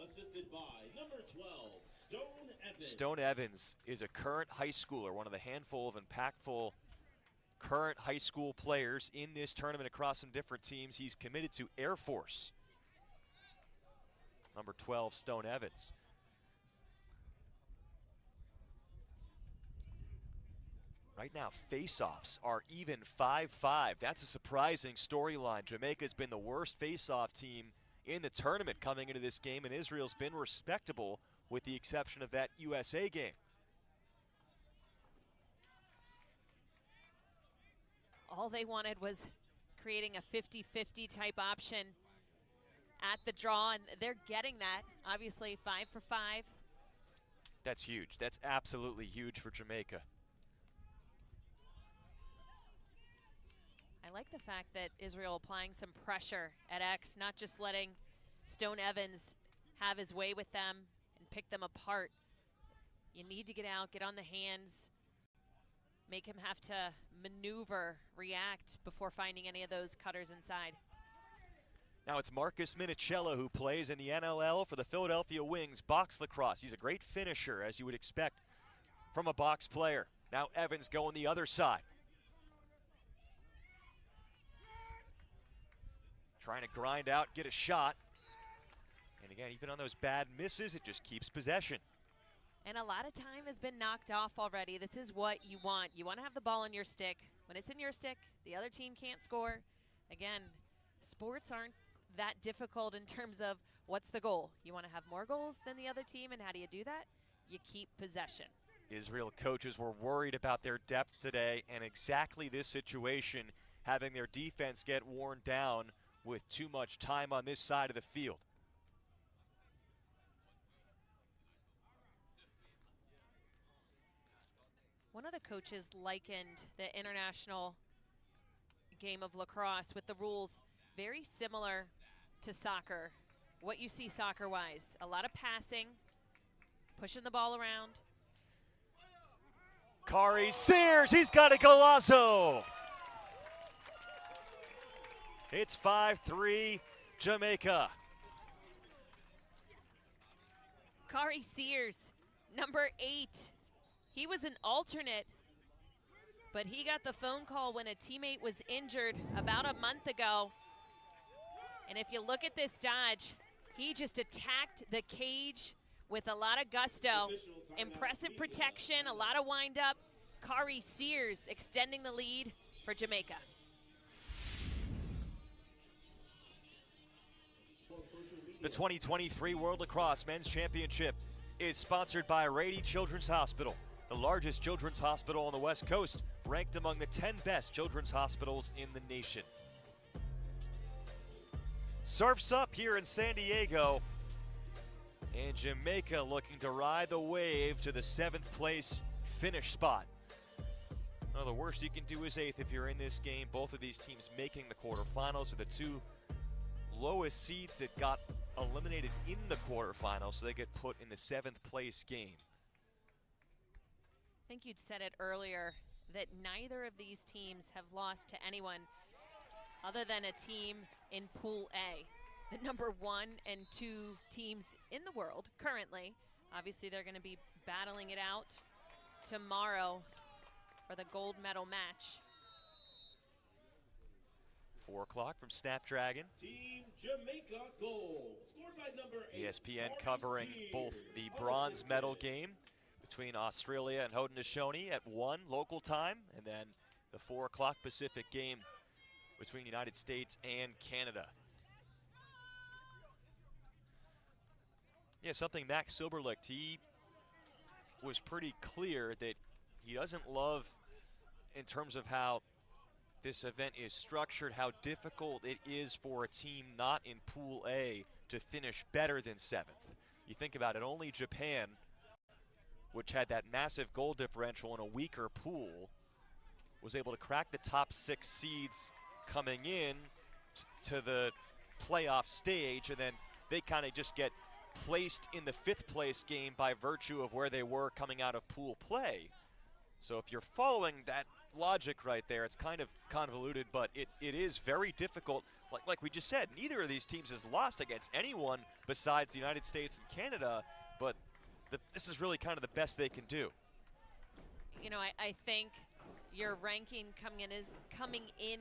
Assisted by number 12, Stone Evans. Stone Evans is a current high schooler, one of the handful of impactful current high school players in this tournament across some different teams. He's committed to Air Force. Number 12, Stone Evans. Right now, face-offs are even 5-5. That's a surprising storyline. Jamaica's been the worst face-off team in the tournament coming into this game, and Israel's been respectable with the exception of that USA game. All they wanted was creating a 50-50 type option at the draw, and they're getting that. Obviously, 5 for 5. That's huge. That's absolutely huge for Jamaica. I like the fact that Israel applying some pressure at X, not just letting Stone Evans have his way with them and pick them apart. You need to get out, get on the hands, make him have to maneuver, react before finding any of those cutters inside. Now it's Marcus Minichiello who plays in the NLL for the Philadelphia Wings box lacrosse. He's a great finisher, as you would expect from a box player. Now Evans going the other side. Trying to grind out, get a shot. And again, even on those bad misses, it just keeps possession. And a lot of time has been knocked off already. This is what you want. You want to have the ball in your stick. When it's in your stick, the other team can't score. Again, sports aren't that difficult in terms of what's the goal. You want to have more goals than the other team, and how do you do that? You keep possession. Israel coaches were worried about their depth today, and exactly this situation, having their defense get worn down with too much time on this side of the field. One of the coaches likened the international game of lacrosse with the rules very similar to soccer. What you see soccer-wise, a lot of passing, pushing the ball around. Kari Sears, he's got a golazo. It's 5-3 Jamaica. Kari Sears, number 8. He was an alternate, but he got the phone call when a teammate was injured about a month ago. And if you look at this dodge, he just attacked the cage with a lot of gusto. Impressive protection, a lot of wind up. Kari Sears extending the lead for Jamaica. The 2023 World Lacrosse Men's Championship is sponsored by Rady Children's Hospital, the largest children's hospital on the West Coast, ranked among the 10 best children's hospitals in the nation. Surf's up here in San Diego, and Jamaica looking to ride the wave to the 7th place finish spot. Well, the worst you can do is 8th if you're in this game. Both of these teams making the quarterfinals are the two lowest seeds that got eliminated in the quarterfinals, so they get put in the 7th place game. I think you'd said it earlier that neither of these teams have lost to anyone other than a team in Pool A. The number 1 and 2 teams in the world currently. Obviously, they're going to be battling it out tomorrow for the gold medal match. 4 o'clock from Snapdragon. Team Jamaica gold, scored by number 8. ESPN covering both the bronze medal game between Australia and Haudenosaunee at 1 local time, and then the 4 o'clock Pacific game between United States and Canada. Yeah, something Max Silberlicht, he was pretty clear that he doesn't love in terms of how this event is structured, how difficult it is for a team not in Pool A to finish better than 7th. You think about it, only Japan, which had that massive goal differential in a weaker pool, was able to crack the top 6 seeds coming in to the playoff stage, and then they kind of just get placed in the 5th place game by virtue of where they were coming out of pool play. So if you're following that logic right there, it's kind of convoluted, but it is very difficult. Like we just said, neither of these teams has lost against anyone besides the United States and Canada, but this is really kind of the best they can do. You know, I think your ranking coming in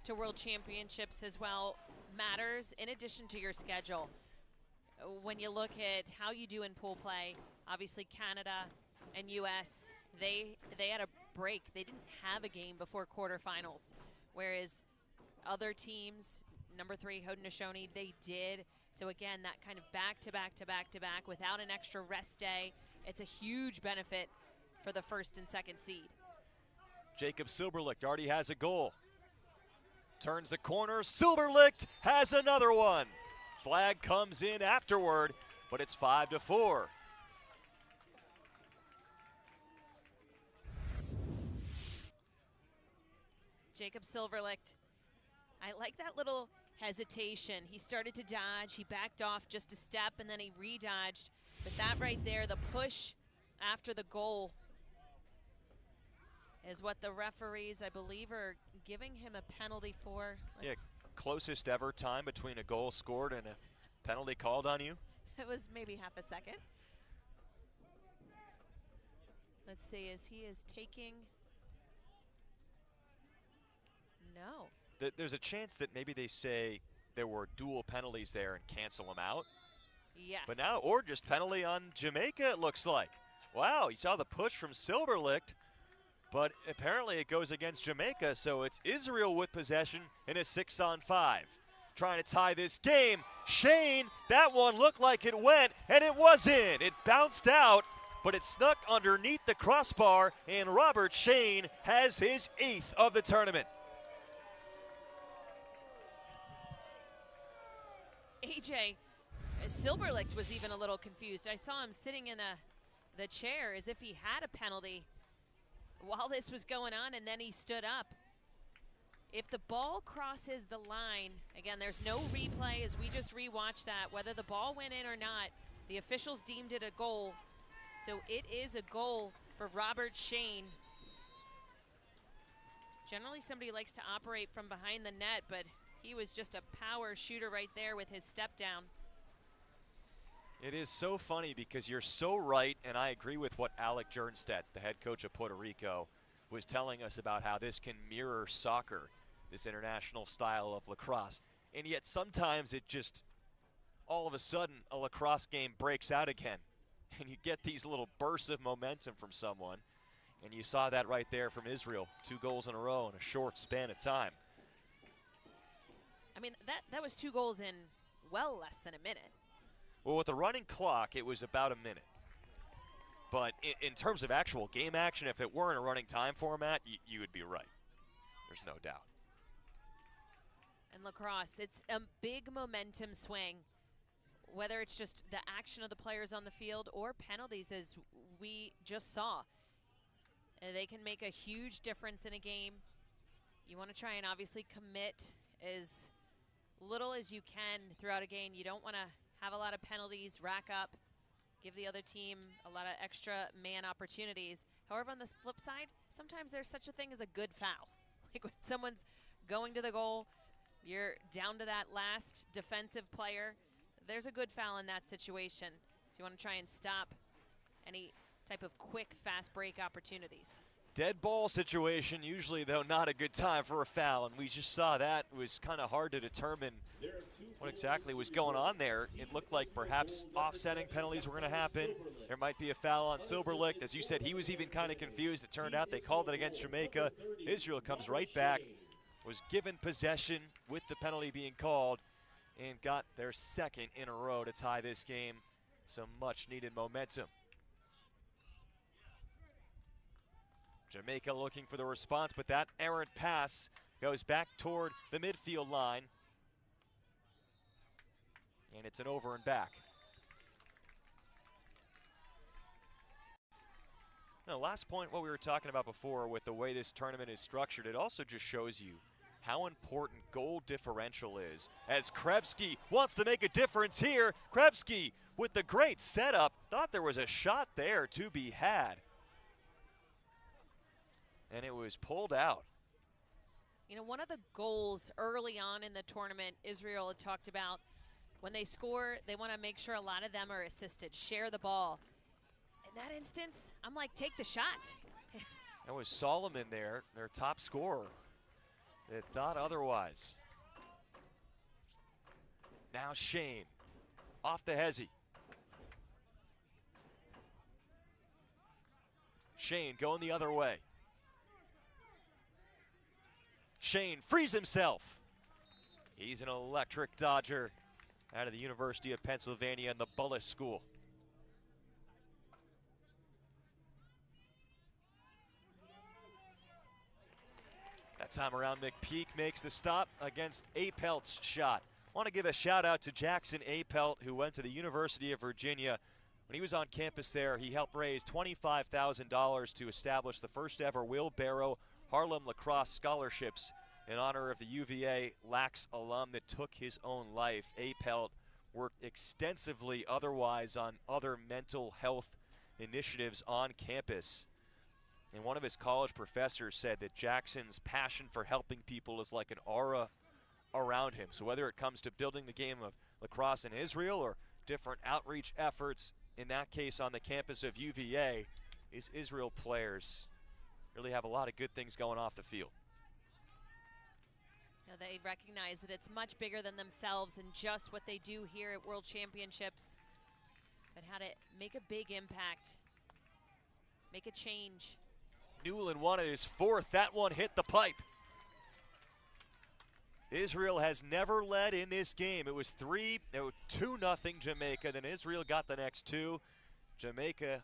to World Championships as well matters in addition to your schedule. When you look at how you do in pool play, obviously Canada and US, they had a break. They didn't have a game before quarterfinals, whereas other teams, number 3 Haudenosaunee, they did. So again, that kind of back-to-back without an extra rest day, it's a huge benefit for the first and second seed. Jacob Silberlicht already has a goal. Turns the corner, Silberlicht has another one. Flag comes in afterward, but it's 5-4. Jacob Silberlicht, I like that little hesitation. He started to dodge, he backed off just a step, and then he re-dodged. But that right there, the push after the goal, is what the referees, I believe, are giving him a penalty for. Closest ever time between a goal scored and a penalty called on you? It was maybe half a second. Let's see, as he is taking... No. There's a chance that maybe they say there were dual penalties there and cancel them out. Yes. But now, or just penalty on Jamaica, it looks like. Wow, you saw the push from Silberlicht, but apparently it goes against Jamaica, so it's Israel with possession in a 6-on-5. Trying to tie this game. Shane, that one looked like it went, and it was in. It bounced out, but it snuck underneath the crossbar, and Robert Shane has his 8th of the tournament. AJ, Silberlicht was even a little confused. I saw him sitting in the chair as if he had a penalty while this was going on, and then he stood up. If the ball crosses the line, again, there's no replay as we just rewatched that. Whether the ball went in or not, the officials deemed it a goal. So it is a goal for Robert Shane. Generally, somebody likes to operate from behind the net, but he was just a power shooter right there with his step down. It is so funny because you're so right, and I agree with what Alec Jernstedt, the head coach of Puerto Rico, was telling us about how this can mirror soccer, this international style of lacrosse. And yet sometimes it just, all of a sudden, a lacrosse game breaks out again. And you get these little bursts of momentum from someone. And you saw that right there from Israel. 2 goals in a row in a short span of time. I mean, that was 2 goals in well less than a minute. Well, with the running clock, it was about a minute. But in terms of actual game action, if it weren't a running time format, you would be right. There's no doubt. And lacrosse, it's a big momentum swing. Whether it's just the action of the players on the field or penalties, as we just saw. They can make a huge difference in a game. You want to try and obviously commit as little as you can throughout a game. You don't want to have a lot of penalties rack up, give the other team a lot of extra man opportunities. However, on the flip side, sometimes there's such a thing as a good foul. Like when someone's going to the goal, you're down to that last defensive player. There's a good foul in that situation. So you want to try and stop any type of quick, fast break opportunities. Dead ball situation, usually, though, not a good time for a foul, and we just saw that. It was kind of hard to determine what exactly was going on there. It looked like perhaps offsetting penalties were going to happen. There might be a foul on Silberlicht. As you said, he was even kind of confused. It turned out they called it against Jamaica. Israel comes right back, was given possession with the penalty being called, and got their 2nd in a row to tie this game. Some much-needed momentum. Jamaica looking for the response, but that errant pass goes back toward the midfield line. And it's an over and back. Now, last point, what we were talking about before with the way this tournament is structured, it also just shows you how important goal differential is. As Krevsky wants to make a difference here. Krevsky with the great setup. Thought there was a shot there to be had. And it was pulled out. You know, one of the goals early on in the tournament, Israel had talked about, when they score, they want to make sure a lot of them are assisted, share the ball. In that instance, I'm like, take the shot. That was Solomon there, their top scorer, that thought otherwise. Now Shane, off the hezzy. Shane going the other way. chain, frees himself. He's an electric dodger out of the University of Pennsylvania and the Bullis School. That time around, McPeak makes the stop against Apelt's shot. I want to give a shout out to Jackson Apelt, who went to the University of Virginia. When he was on campus there, he helped raise $25,000 to establish the first ever Will Barrow Harlem Lacrosse Scholarships in honor of the UVA Lax alum that took his own life. Apelt worked extensively otherwise on other mental health initiatives on campus. And one of his college professors said that Jackson's passion for helping people is like an aura around him. So whether it comes to building the game of lacrosse in Israel or different outreach efforts, in that case on the campus of UVA, his Israel players really have a lot of good things going off the field. You know, they recognize that it's much bigger than themselves and just what they do here at World Championships, but how to make a big impact, make a change. Newland wanted his fourth. That one hit the pipe. Israel has never led in this game. It was 2-0 Jamaica. Then Israel got the next two. Jamaica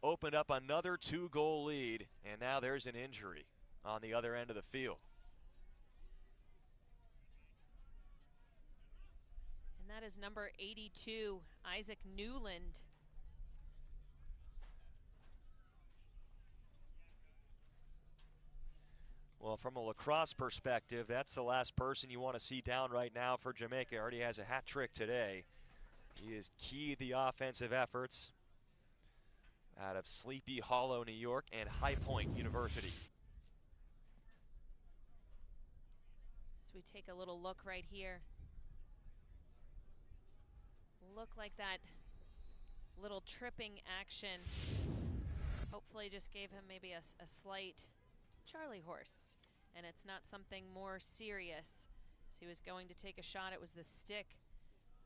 opened up another 2-goal lead, and now there's an injury on the other end of the field. And that is number 82, Isaac Newland. Well, from a lacrosse perspective, that's the last person you want to see down right now for Jamaica. Already has a hat trick today. He is key to the offensive efforts out of Sleepy Hollow, New York, and High Point University. As we take a little look right here. Look like that little tripping action hopefully just gave him maybe a slight Charlie horse, and it's not something more serious. As he was going to take a shot, it was the stick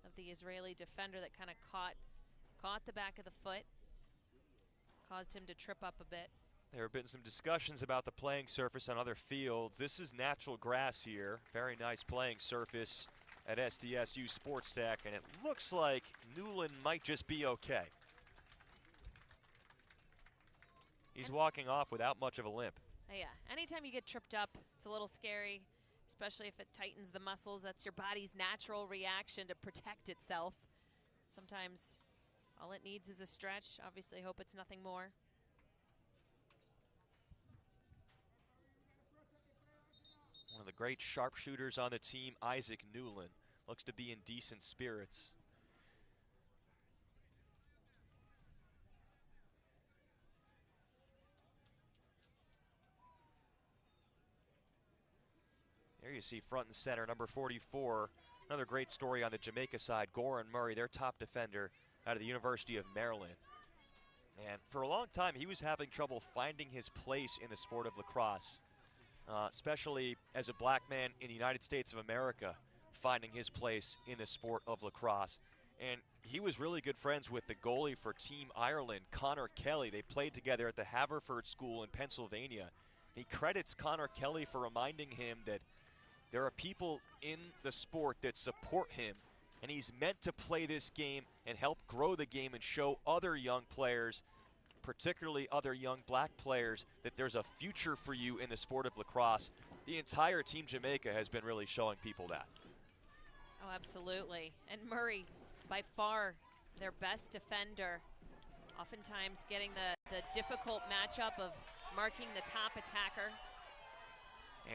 of the Israeli defender that kind of caught the back of the foot, caused him to trip up a bit. There have been some discussions about the playing surface on other fields. This is natural grass here. Very nice playing surface at SDSU Sports Tech, and it looks like Newland might just be okay. He's walking off without much of a limp. Yeah, anytime you get tripped up, it's a little scary, especially if it tightens the muscles. That's your body's natural reaction to protect itself. Sometimes all it needs is a stretch. Obviously, hope it's nothing more. One of the great sharpshooters on the team, Isaac Newland, looks to be in decent spirits. There you see front and center, number 44. Another great story on the Jamaica side, Goran Murray, their top defender out of the University of Maryland. And for a long time, he was having trouble finding his place in the sport of lacrosse, especially as a black man in the United States of America, finding his place in the sport of lacrosse. And he was really good friends with the goalie for Team Ireland, Connor Kelly. They played together at the Haverford School in Pennsylvania. He credits Connor Kelly for reminding him that there are people in the sport that support him, and he's meant to play this game and help grow the game and show other young players, particularly other young black players, that there's a future for you in the sport of lacrosse. The entire Team Jamaica has been really showing people that. Oh, absolutely. And Murray, by far their best defender, oftentimes getting the difficult matchup of marking the top attacker.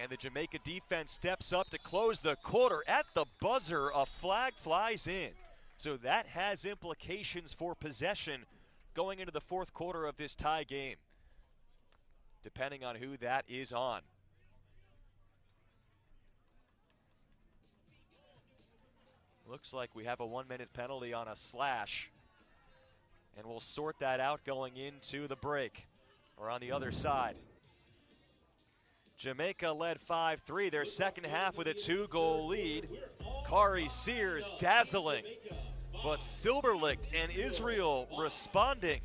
And the Jamaica defense steps up to close the quarter. At the buzzer, a flag flies in. So that has implications for possession going into the fourth quarter of this tie game, depending on who that is on. Looks like we have a 1-minute penalty on a slash, and we'll sort that out going into the break, or on the other side. Jamaica led 5-3, their second half with a 2-goal lead. Kari Sears dazzling, but Silberlicht and Israel responding.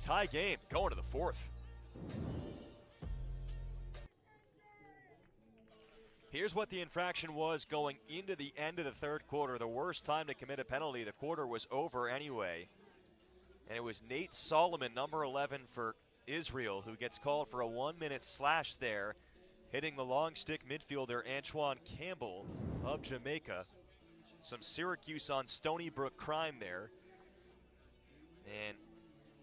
Tie game going to the fourth. Here's what the infraction was going into the end of the third quarter. The worst time to commit a penalty. The quarter was over anyway. And it was Nate Solomon, number 11 for Israel, who gets called for a 1-minute slash there, hitting the long stick midfielder Antoine Campbell of Jamaica. Some Syracuse on Stony Brook crime there. And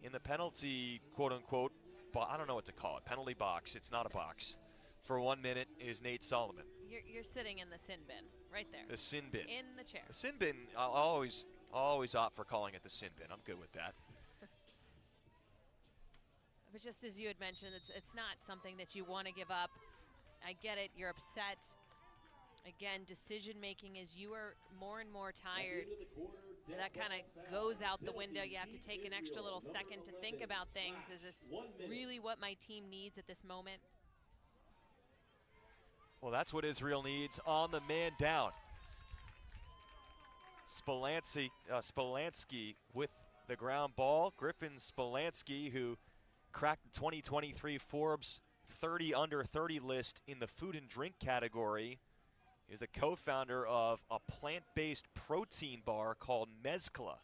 in the penalty, quote-unquote, I don't know what to call it, penalty box, it's not a box, for 1 minute is Nate Solomon. You're sitting in the sin bin, right there. The sin bin. In the chair. The sin bin, I'll always opt for calling it the sin bin. I'm good with that. But just as you had mentioned, it's not something that you want to give up. I get it, you're upset. Again, decision-making as you are more and more tired. So that kind of goes out the window. You have to take an extra little second to think about things. Is this really what my team needs at this moment? Well, that's what Israel needs on the man down. Spolansky with the ground ball. Griffin Spolansky, who cracked the 2023 Forbes 30 under 30 list in the food and drink category. He's the co-founder of a plant-based protein bar called Mezcla.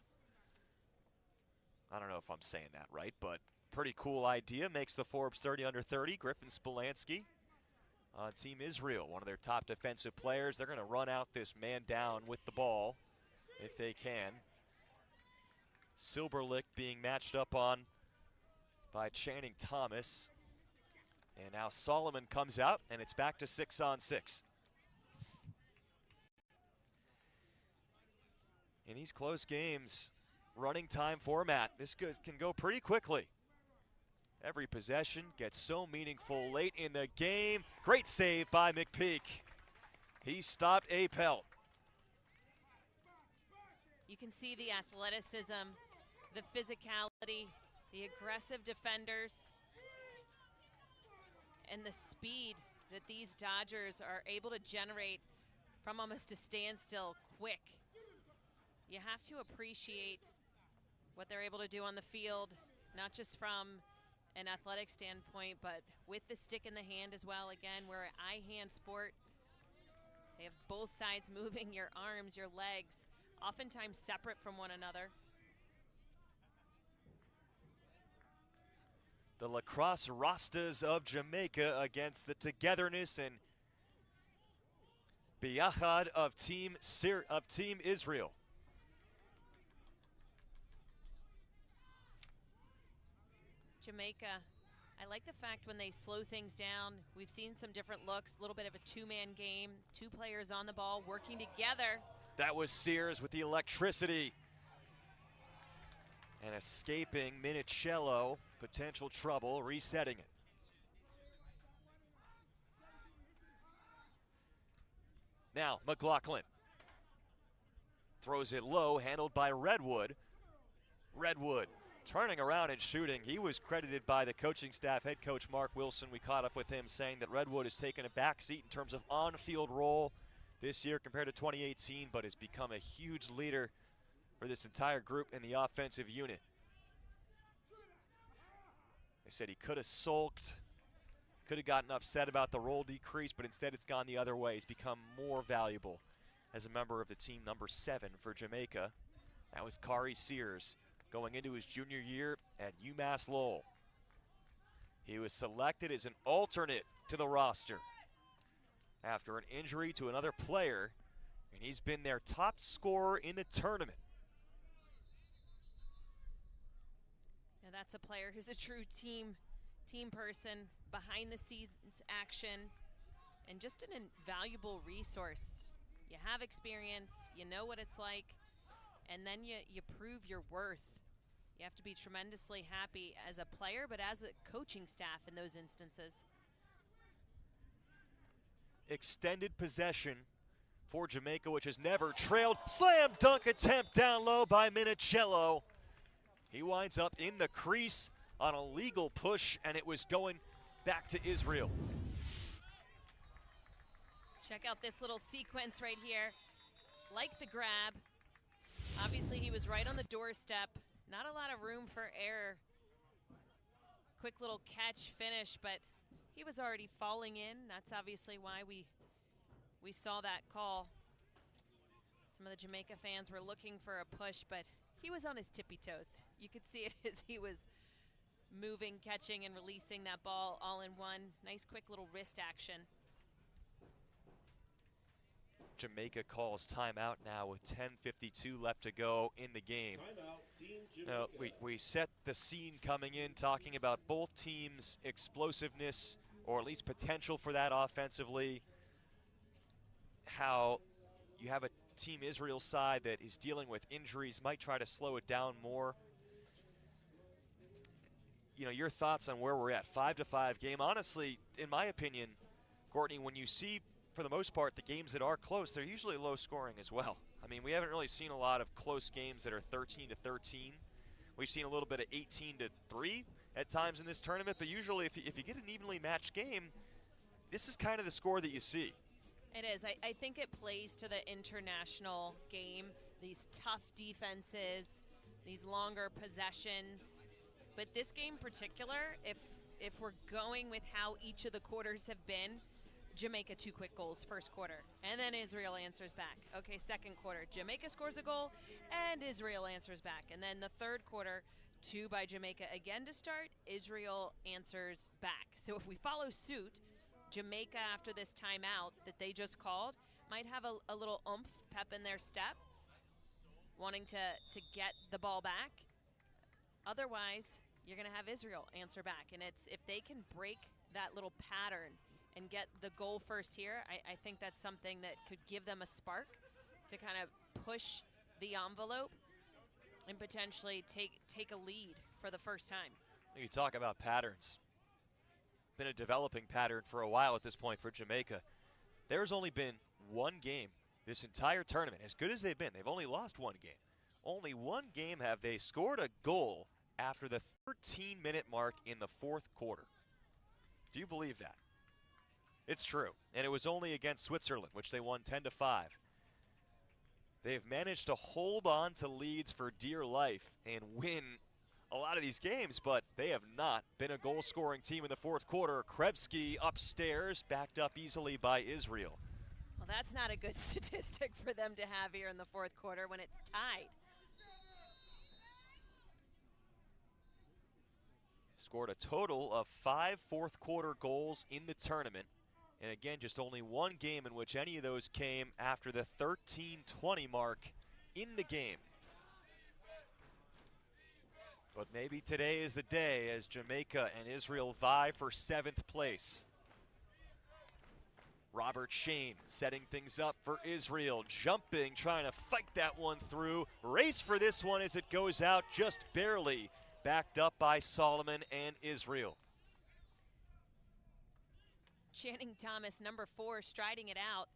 I don't know if I'm saying that right, but pretty cool idea. Makes the Forbes 30 under 30. Griffin Spolansky on Team Israel, one of their top defensive players. They're going to run out this man down with the ball if they can. Silberlick being matched up on by Channing Thomas. And now Solomon comes out, and it's back to 6-on-6. In these close games, running time format, this can go pretty quickly. Every possession gets so meaningful late in the game. Great save by McPeak. He stopped a pelt. You can see the athleticism, the physicality, the aggressive defenders, and the speed that these Dodgers are able to generate from almost a standstill quick. You have to appreciate what they're able to do on the field, not just from an athletic standpoint, but with the stick in the hand as well. Again, we're an eye-hand sport. They have both sides moving, your arms, your legs, oftentimes separate from one another. The Lacrosse Rastas of Jamaica against the togetherness and biyachad of Team Israel. Jamaica, I like the fact when they slow things down, we've seen some different looks, a little bit of a two-man game, two players on the ball working together. That was Sears with the electricity. And escaping Minicello, potential trouble, resetting it. Now McLaughlin throws it low, handled by Redwood. Redwood turning around and shooting. He was credited by the coaching staff, head coach Mark Wilson. We caught up with him saying that Redwood has taken a back seat in terms of on-field role this year compared to 2018, but has become a huge leader for this entire group in the offensive unit. They said he could have sulked, could have gotten upset about the role decrease, but instead it's gone the other way. He's become more valuable as a member of the team, number 7 for Jamaica. That was Kari Sears going into his junior year at UMass Lowell. He was selected as an alternate to the roster after an injury to another player, and he's been their top scorer in the tournament. Now that's a player who's a true team person, behind the scenes action, and just an invaluable resource. You have experience, you know what it's like, and then you prove your worth. You have to be tremendously happy as a player, but as a coaching staff in those instances. Extended possession for Jamaica, which has never trailed. Slam dunk attempt down low by Minicello. He winds up in the crease on a legal push, and it was going back to Israel. Check out this little sequence right here. Like the grab. Obviously, he was right on the doorstep. Not a lot of room for error. Quick little catch finish, but he was already falling in. That's obviously why we we saw that call. Some of the Jamaica fans were looking for a push, but he was on his tippy toes. You could see it as he was moving, catching, and releasing that ball all in one. Nice quick little wrist action. Jamaica calls timeout now with 10:52 left to go in the game. Now, we set the scene coming in talking about both teams' explosiveness, or at least potential for that offensively. How you have a Team Israel side that is dealing with injuries, might try to slow it down more. You know, your thoughts on where we're at. 5-5 game. Honestly, in my opinion, Courtney, when you see, for the most part, the games that are close, they're usually low scoring as well. I mean, we haven't really seen a lot of close games that are 13-13. We've seen a little bit of 18-3 at times in this tournament, but usually if you get an evenly matched game, this is kind of the score that you see. It is. I think it plays to the international game, these tough defenses, these longer possessions. But this game in particular, if we're going with how each of the quarters have been, Jamaica 2 quick goals first quarter, and then Israel answers back. Okay, second quarter, Jamaica scores a goal, and Israel answers back. And then the third quarter, 2 by Jamaica again to start, Israel answers back. So if we follow suit, Jamaica, after this timeout that they just called, might have a little oomph, pep in their step, wanting to get the ball back. Otherwise, you're going to have Israel answer back. And it's if they can break that little pattern and get the goal first here, I think that's something that could give them a spark to kind of push the envelope and potentially take a lead for the first time. You talk about patterns. Been a developing pattern for a while at this point for Jamaica. There's only been one game this entire tournament. As good as they've been, they've only lost one game. Only one game have they scored a goal after the 13-minute mark in the fourth quarter. Do you believe that? It's true. And it was only against Switzerland, which they won 10-5. They've managed to hold on to leads for dear life and win a lot of these games, but they have not been a goal-scoring team in the fourth quarter. Krevsky upstairs, backed up easily by Israel. Well, that's not a good statistic for them to have here in the fourth quarter when it's tied. Scored a total of 5 fourth-quarter goals in the tournament. And again, just only one game in which any of those came after the 13:20 mark in the game. But maybe today is the day as Jamaica and Israel vie for 7th place. Robert Shane setting things up for Israel, jumping, trying to fight that one through. Race for this one as it goes out just barely, backed up by Solomon and Israel. Channing Thomas, number 4, striding it out.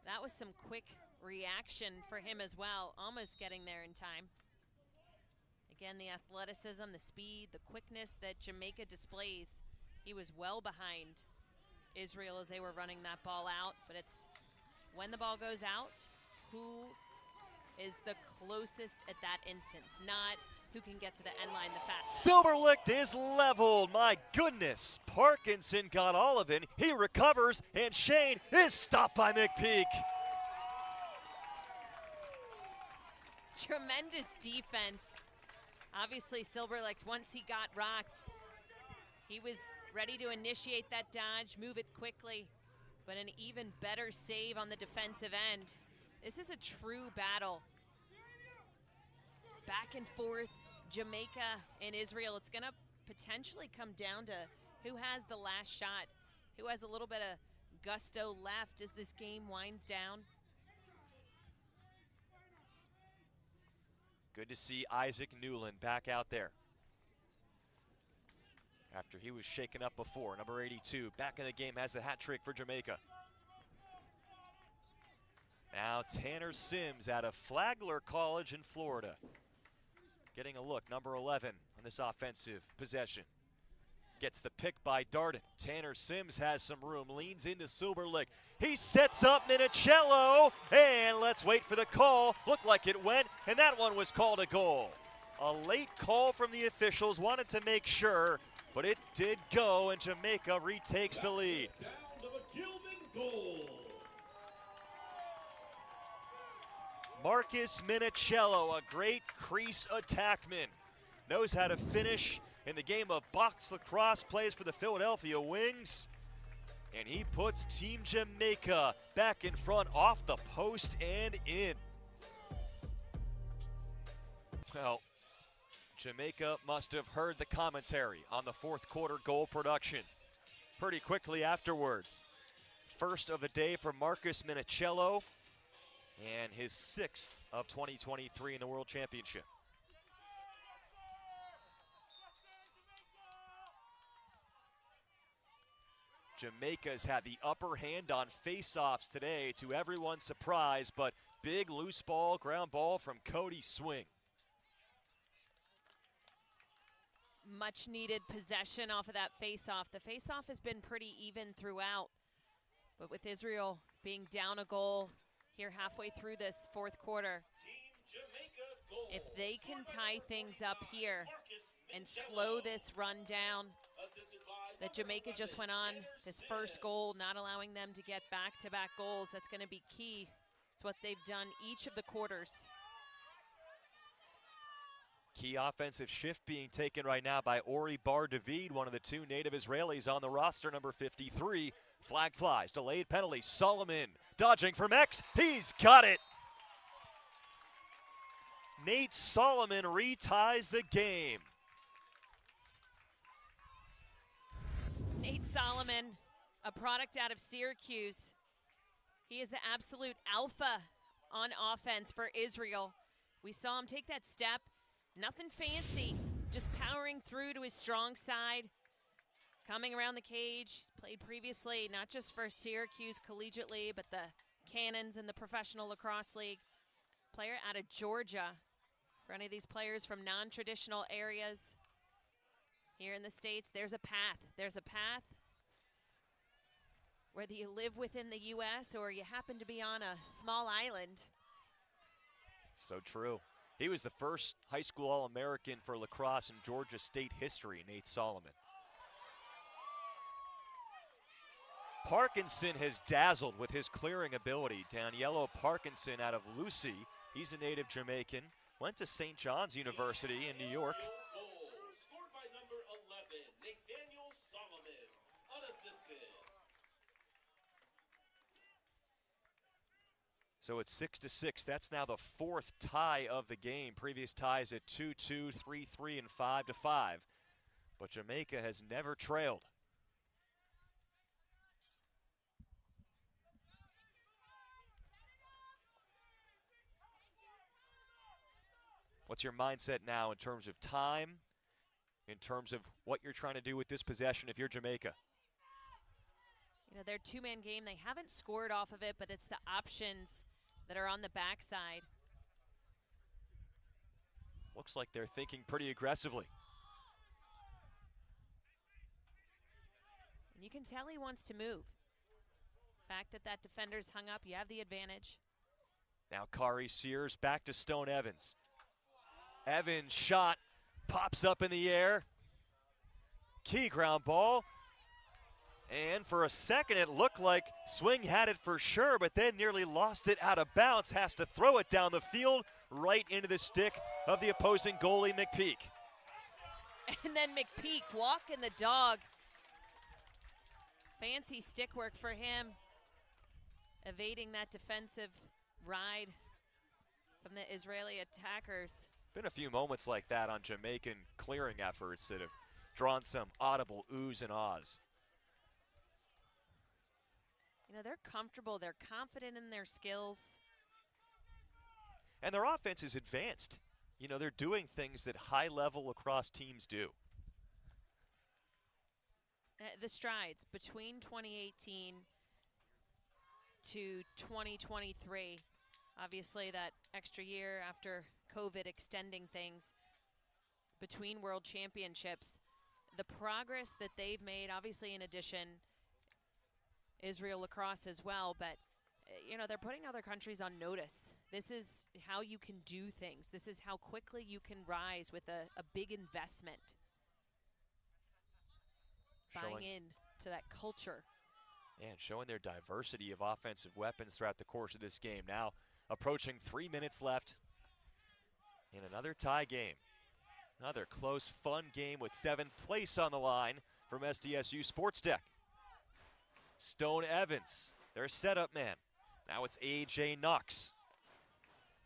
That was some quick reaction for him as well, almost getting there in time. Again, the athleticism, the speed, the quickness that Jamaica displays. He was well behind Israel as they were running that ball out, but it's when the ball goes out, who is the closest at that instance, not who can get to the end line the fastest. Silverlicht is leveled. My goodness. Parkinson got Olivan. He recovers, and Shane is stopped by McPeak. Tremendous defense. Obviously, Silverlicht, once he got rocked, he was ready to initiate that dodge, move it quickly, but an even better save on the defensive end. This is a true battle. Back and forth, Jamaica and Israel. It's going to potentially come down to who has the last shot, who has a little bit of gusto left as this game winds down. Good to see Isaac Newland back out there after he was shaken up before. Number 82 back in the game, has the hat trick for Jamaica. Now Tanner Sims out of Flagler College in Florida getting a look, number 11 on this offensive possession. Gets the pick by Darden. Tanner Sims has some room, leans into Silverlicht. He sets up Minicello, and let's wait for the call. Looked like it went, and that one was called a goal. A late call from the officials, wanted to make sure, but it did go, and Jamaica retakes the lead. Sound of a Gilman goal. Marcus Minichiello, a great crease attackman. Knows how to finish in the game of box lacrosse, plays for the Philadelphia Wings. And he puts Team Jamaica back in front off the post and in. Well, Jamaica must have heard the commentary on the fourth quarter goal production pretty quickly afterward. First of the day for Marcus Minichiello, and his 6th of 2023 in the World Championship. Jamaica's had the upper hand on face-offs today, to everyone's surprise, but big loose ball, ground ball from Cody Swing. Much needed possession off of that face-off. The face-off has been pretty even throughout, but with Israel being down a goal here halfway through this fourth quarter, if they can tie things up here and slow this run down that Jamaica just went on, this first goal, not allowing them to get back-to-back goals, that's going to be key. It's what they've done each of the quarters. Key offensive shift being taken right now by Ori Bar-David, one of the 2 native Israelis on the roster, number 53. Flag flies, delayed penalty. Solomon dodging from X. He's got it. Nate Solomon reties the game. Nate Solomon, a product out of Syracuse. He is the absolute alpha on offense for Israel. We saw him take that step. Nothing fancy, just powering through to his strong side. Coming around the cage, played previously not just for Syracuse collegiately, but the Cannons in the Professional Lacrosse League. Player out of Georgia. For any of these players from non-traditional areas here in the States, there's a path. There's a path. Whether you live within the U.S. or you happen to be on a small island. So true. He was the first high school All-American for lacrosse in Georgia State history, Nate Solomon. Parkinson has dazzled with his clearing ability. Daniello Parkinson out of Lucy. He's a native Jamaican. Went to St. John's University in New York. Scored by number 11, Nathaniel Solomon, unassisted. So it's 6-6. That's now the 4th tie of the game. Previous ties at 2-2, 3-3, and 5-5. But Jamaica has never trailed. What's your mindset now in terms of time, in terms of what you're trying to do with this possession if you're Jamaica? You know, their 2-man game, they haven't scored off of it, but it's the options that are on the backside. Looks like they're thinking pretty aggressively. And you can tell he wants to move. The fact that that defender's hung up, you have the advantage. Now Kari Sears back to Stone Evans. Evans' shot pops up in the air. Key ground ball. And for a second, it looked like Swing had it for sure, but then nearly lost it out of bounds. Has to throw it down the field, right into the stick of the opposing goalie, McPeak. And then McPeak walking the dog. Fancy stick work for him. Evading that defensive ride from the Israeli attackers. Been a few moments like that on Jamaican clearing efforts that have drawn some audible oohs and ahs. You know, they're comfortable, they're confident in their skills. And their offense is advanced. You know, they're doing things that high-level lacrosse teams do. The strides between 2018 to 2023, obviously that extra year after COVID extending things between world championships, the progress that they've made, obviously in addition, Israel lacrosse as well, but you know, they're putting other countries on notice. This is how you can do things. This is how quickly you can rise with a big investment. Buying in to that culture. And showing their diversity of offensive weapons throughout the course of this game. Now approaching 3 minutes left in another tie game. Another close, fun game with 7th place on the line from SDSU Sports Deck. Stone Evans, their setup man. Now it's A.J. Knox.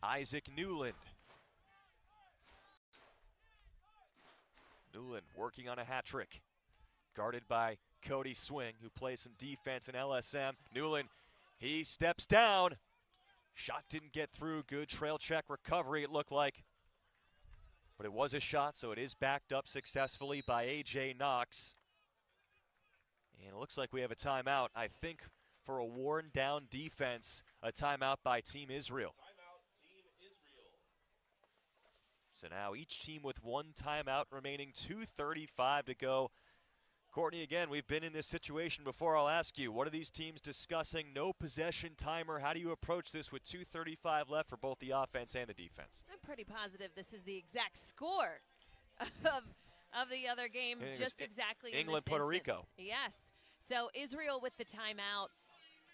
Isaac Newland. Newland working on a hat trick. Guarded by Cody Swing, who plays some defense in LSM. Newland, he steps down. Shot didn't get through. Good trail check recovery, it looked like. But it was a shot, so it is backed up successfully by A.J. Knox. And it looks like we have a timeout, I think, for a worn down defense. A timeout by Team Israel. Timeout, Team Israel. So now each team with one timeout remaining, 2:35 to go. Courtney, again, we've been in this situation before. I'll ask you, what are these teams discussing? No possession timer. How do you approach this with 2:35 left for both the offense and the defense? I'm pretty positive this is the exact score of the other game, just exactly England, in this Puerto instance. Rico. Yes. So Israel with the timeout.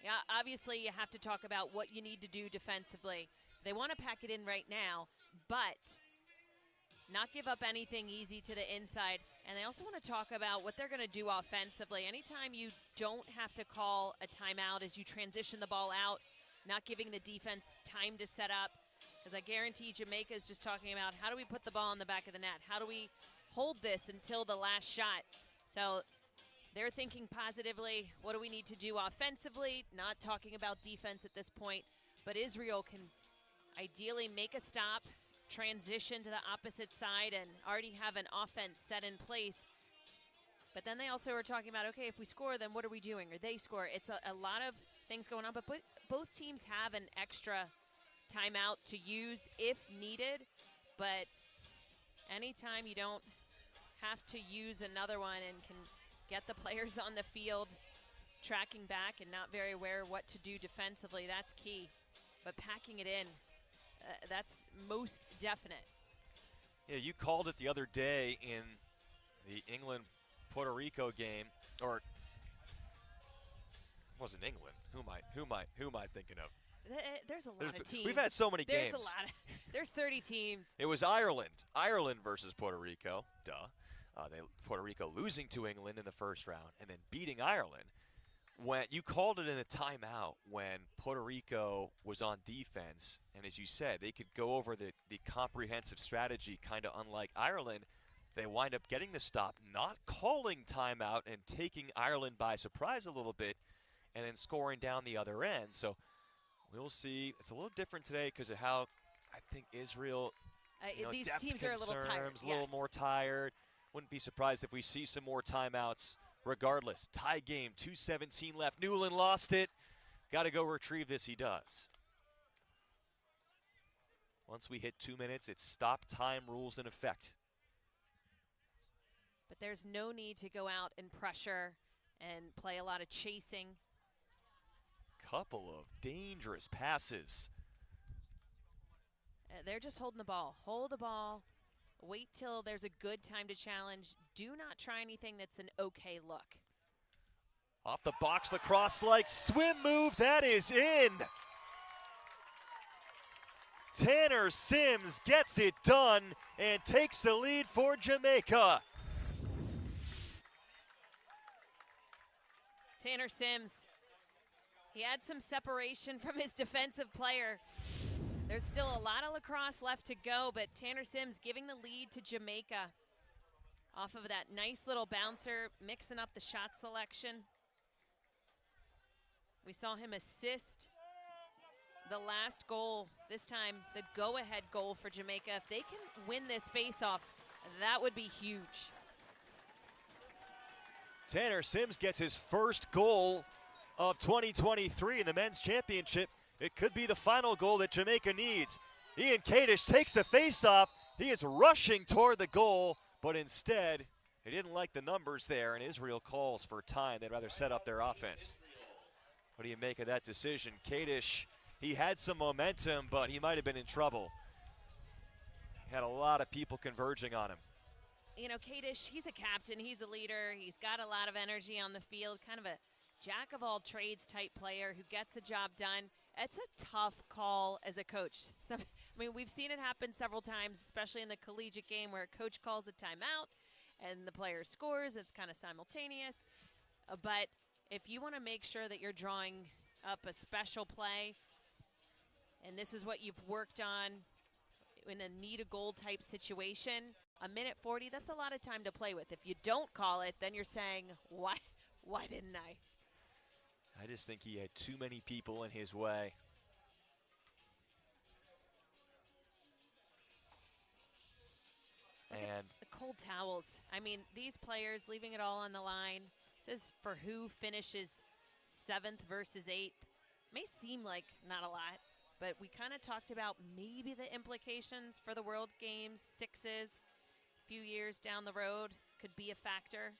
Yeah, obviously you have to talk about what you need to do defensively. They want to pack it in right now, but not give up anything easy to the inside. And they also want to talk about what they're going to do offensively. Anytime you don't have to call a timeout as you transition the ball out, not giving the defense time to set up. Because I guarantee Jamaica is just talking about how do we put the ball in the back of the net? How do we hold this until the last shot? So they're thinking positively. What do we need to do offensively? Not talking about defense at this point. But Israel can ideally make a stop, transition to the opposite side, and already have an offense set in place. But then they also are talking about, okay, if we score, then what are we doing? Or they score. It's a lot of things going on. But both teams have an extra timeout to use if needed. But anytime you don't have to use another one and can get the players on the field tracking back and not very aware of what to do defensively, that's key. But packing it in, that's most definite. Yeah, you called it the other day in the England-Puerto Rico game, or it wasn't England. Who am I thinking of? There's a lot of teams. We've had so many games. There's 30 teams. It was Ireland versus Puerto Rico. Duh. Puerto Rico losing to England in the first round and then beating Ireland. When you called it in a timeout when Puerto Rico was on defense, and as you said, they could go over the comprehensive strategy, kind of unlike Ireland. They wind up getting the stop, not calling timeout, and taking Ireland by surprise a little bit, and then scoring down the other end. So we'll see. It's a little different today because of how I think Israel, these depth teams are a little tired. a little more tired. Wouldn't be surprised if we see some more timeouts. Regardless, tie game, 2:17 left. Newland lost it. Got to go retrieve this. He does. Once we hit 2 minutes, it's stop time rules in effect. But there's no need to go out and pressure and play a lot of chasing. Couple of dangerous passes. They're just holding the ball. Hold the ball. Wait till there's a good time to challenge. Do not try anything that's an okay look. Off the box, Lacrosse-like swim move. That is in. Tanner Sims gets it done and takes the lead for Jamaica. Tanner Sims, he had some separation from his defensive player. There's still a lot of lacrosse left to go, but Tanner Sims giving the lead to Jamaica off of that nice little bouncer, mixing up the shot selection. We saw him assist the last goal, this time the go-ahead goal for Jamaica. If they can win this face-off, that would be huge. Tanner Sims gets his first goal of 2023 in the men's championship. It could be the final goal that Jamaica needs. Ian Kadish takes the face-off. He is rushing toward the goal, but instead, he didn't like the numbers there, and Israel calls for time. They'd rather set up their offense. What do you make of that decision? Kadish, he had some momentum, but he might have been in trouble. He had a lot of people converging on him. You know, Kadish, he's a captain. He's a leader. He's got a lot of energy on the field, kind of a jack-of-all-trades type player who gets the job done. It's a tough call as a coach. I mean, we've seen it happen several times, especially in the collegiate game where a coach calls a timeout and the player scores. It's kind of simultaneous. But if you want to make sure that you're drawing up a special play, and this is what you've worked on in a need-a-goal type situation, a minute 40, that's a lot of time to play with. If you don't call it, then you're saying, why didn't I? I just think he had too many people in his way. And the cold towels. I mean, these players leaving it all on the line. This is for who finishes 7th versus 8th. May seem like not a lot, but we kind of talked about maybe the implications for the World Games 6s a few years down the road could be a factor.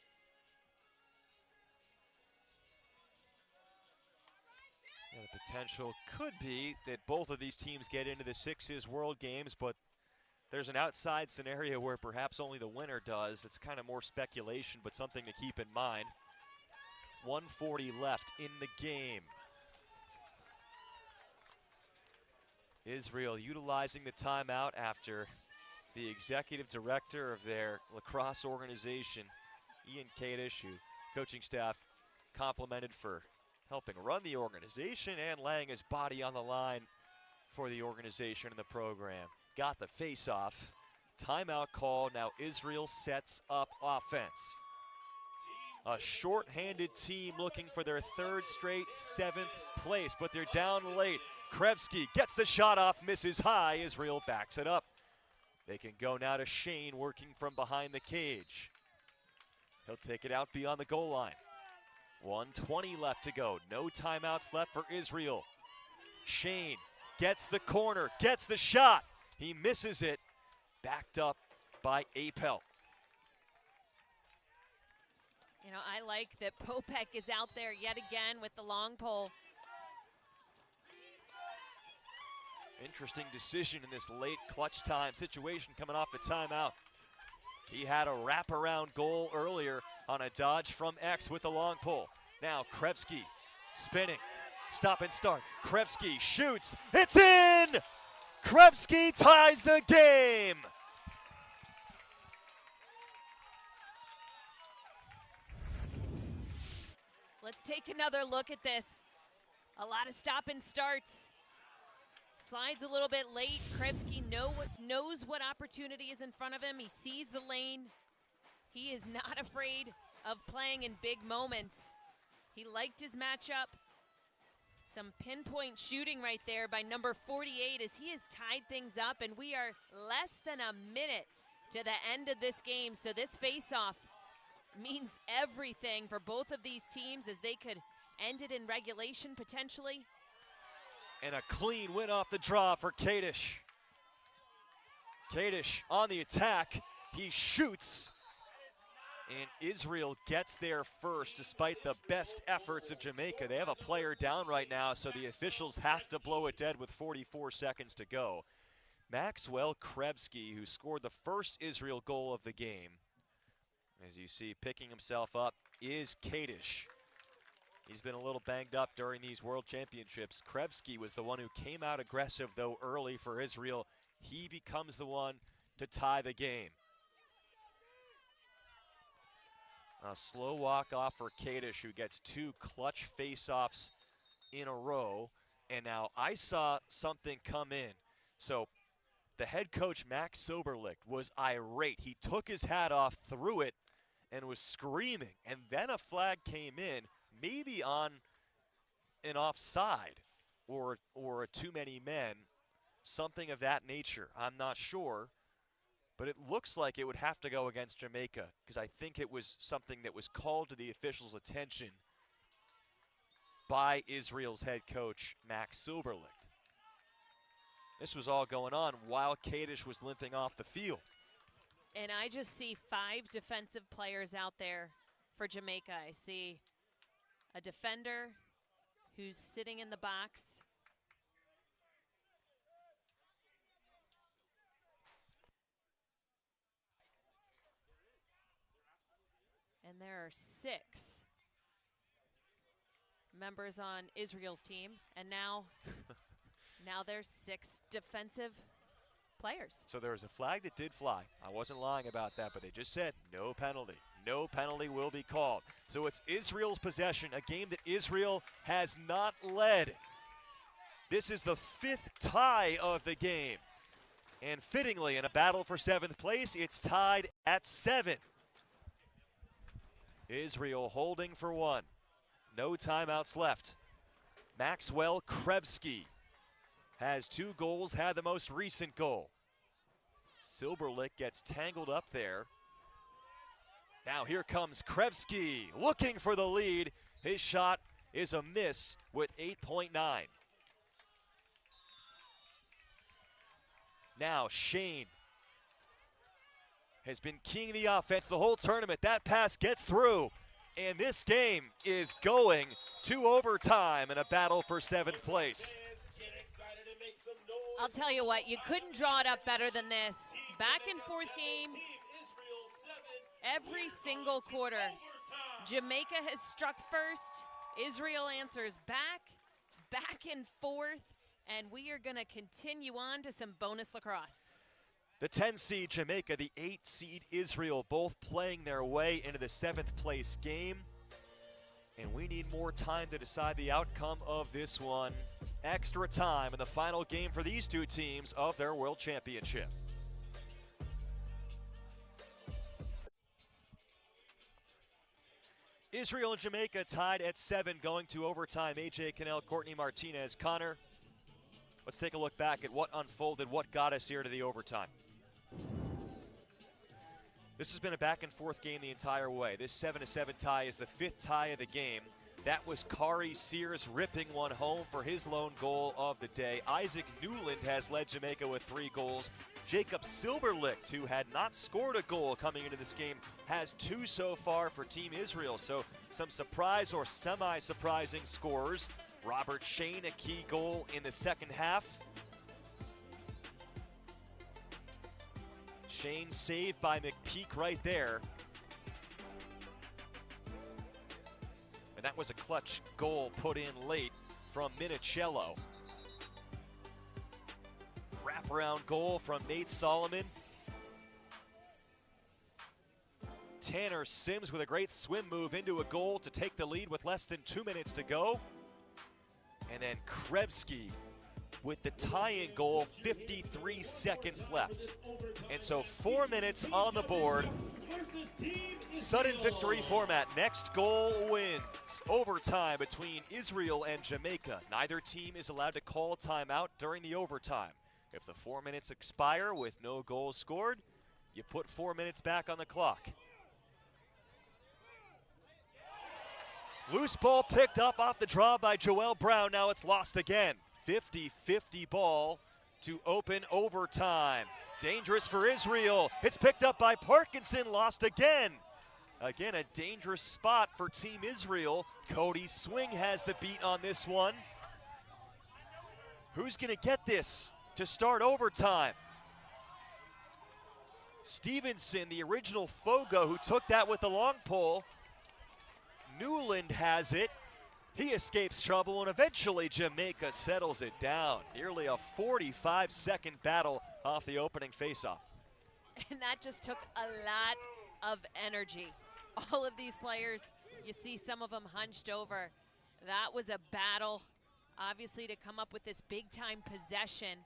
Yeah, the potential could be that both of these teams get into the 6s World Games, but there's an outside scenario where perhaps only the winner does. It's kind of more speculation, but something to keep in mind. 1:40 left in the game. Israel utilizing the timeout after the executive director of their lacrosse organization, Ian Kadish, who coaching staff complimented for helping run the organization and laying his body on the line for the organization and the program. Got the face-off. Timeout call. Now Israel sets up offense. A short-handed team looking for their 3rd straight 7th place, but they're down late. Krevsky gets the shot off, misses high. Israel backs it up. They can go now to Shane working from behind the cage. He'll take it out beyond the goal line. 1:20 left to go. No timeouts left for Israel. Shane gets the corner, gets the shot. He misses it. Backed up by Apel. You know, I like that Popek is out there yet again with the long pole. Interesting decision in this late clutch time situation coming off the timeout. He had a wraparound goal earlier on a dodge from X with the long pole. Now Krevsky spinning, stop and start. Krevsky shoots, it's in! Krevsky ties the game! Let's take another look at this. A lot of stop and starts. Slides a little bit late. Krevsky knows what opportunity is in front of him. He sees the lane. He is not afraid of playing in big moments. He liked his matchup. Some pinpoint shooting right there by number 48 as he has tied things up, and we are less than a minute to the end of this game. So this face-off means everything for both of these teams as they could end it in regulation potentially. And a clean win off the draw for Kadish. Kadish on the attack. He shoots. And Israel gets there first despite the best efforts of Jamaica. They have a player down right now, so the officials have to blow it dead with 44 seconds to go. Maxwell Krevsky, who scored the first Israel goal of the game, as you see picking himself up, is Kadish. He's been a little banged up during these World Championships. Krevsky was the one who came out aggressive, though, early for Israel. He becomes the one to tie the game. A slow walk-off for Kadish, who gets 2 clutch face-offs in a row. And now I saw something come in. So the head coach, Max Soberlicht, was irate. He took his hat off, threw it, and was screaming. And then a flag came in, maybe on an offside or a too many men, something of that nature. I'm not sure, but it looks like it would have to go against Jamaica because I think it was something that was called to the officials' attention by Israel's head coach, Max Soberlicht. This was all going on while Kadish was limping off the field. And I just see 5 defensive players out there for Jamaica. I see a defender who's sitting in the box. And there are 6 members on Israel's team, and now there's 6 defensive players. So there was a flag that did fly. I wasn't lying about that, but they just said no penalty. No penalty will be called. So it's Israel's possession, a game that Israel has not led. This is the 5th tie of the game. And fittingly, in a battle for 7th place, it's tied at 7. Israel holding for 1. No timeouts left. Maxwell Krevsky has 2 goals, had the most recent goal. Silberlich gets tangled up there. Now here comes Krevsky looking for the lead. His shot is a miss with 8.9. Now Shane has been keying the offense the whole tournament. That pass gets through, and this game is going to overtime in a battle for 7th place. I'll tell you what, you couldn't draw it up better than this. Back and forth game, every single quarter. Jamaica has struck first. Israel answers back and forth, and we are going to continue on to some bonus lacrosse. The 10 seed Jamaica, the 8 seed Israel, both playing their way into the 7th place game. And we need more time to decide the outcome of this one. Extra time in the final game for these 2 teams of their World Championship. Israel and Jamaica tied at 7 going to overtime. AJ Cannell, Courtney Martinez, Connor. Let's take a look back at what unfolded, what got us here to the overtime. This has been a back and forth game the entire way. This 7-7 tie is the 5th tie of the game. That was Kari Sears ripping one home for his lone goal of the day. Isaac Newland has led Jamaica with 3 goals. Jacob Silberlich, who had not scored a goal coming into this game, has 2 so far for Team Israel. So some surprise or semi-surprising scores. Robert Shane, a key goal in the second half. Shane saved by McPeak right there. And that was a clutch goal put in late from Minicello. Wraparound goal from Nate Solomon. Tanner Sims with a great swim move into a goal to take the lead with less than 2 minutes to go. And then Krevsky with the tie-in goal, 53 seconds left. And so 4 minutes on the board. Sudden victory format. Next goal wins. Overtime between Israel and Jamaica. Neither team is allowed to call timeout during the overtime. If the 4 minutes expire with no goals scored, you put 4 minutes back on the clock. Loose ball picked up off the draw by Joel Brown. Now it's lost again. 50-50 ball to open overtime. Dangerous for Israel. It's picked up by Parkinson, lost again. Again, a dangerous spot for Team Israel. Cody Swing has the beat on this one. Who's gonna get this to start overtime? Stevenson, the original Fogo, who took that with the long pole. Newland has it. He escapes trouble, and eventually Jamaica settles it down. Nearly a 45-second battle off the opening faceoff. And that just took a lot of energy. All of these players, you see some of them hunched over. That was a battle, obviously, to come up with this big-time possession.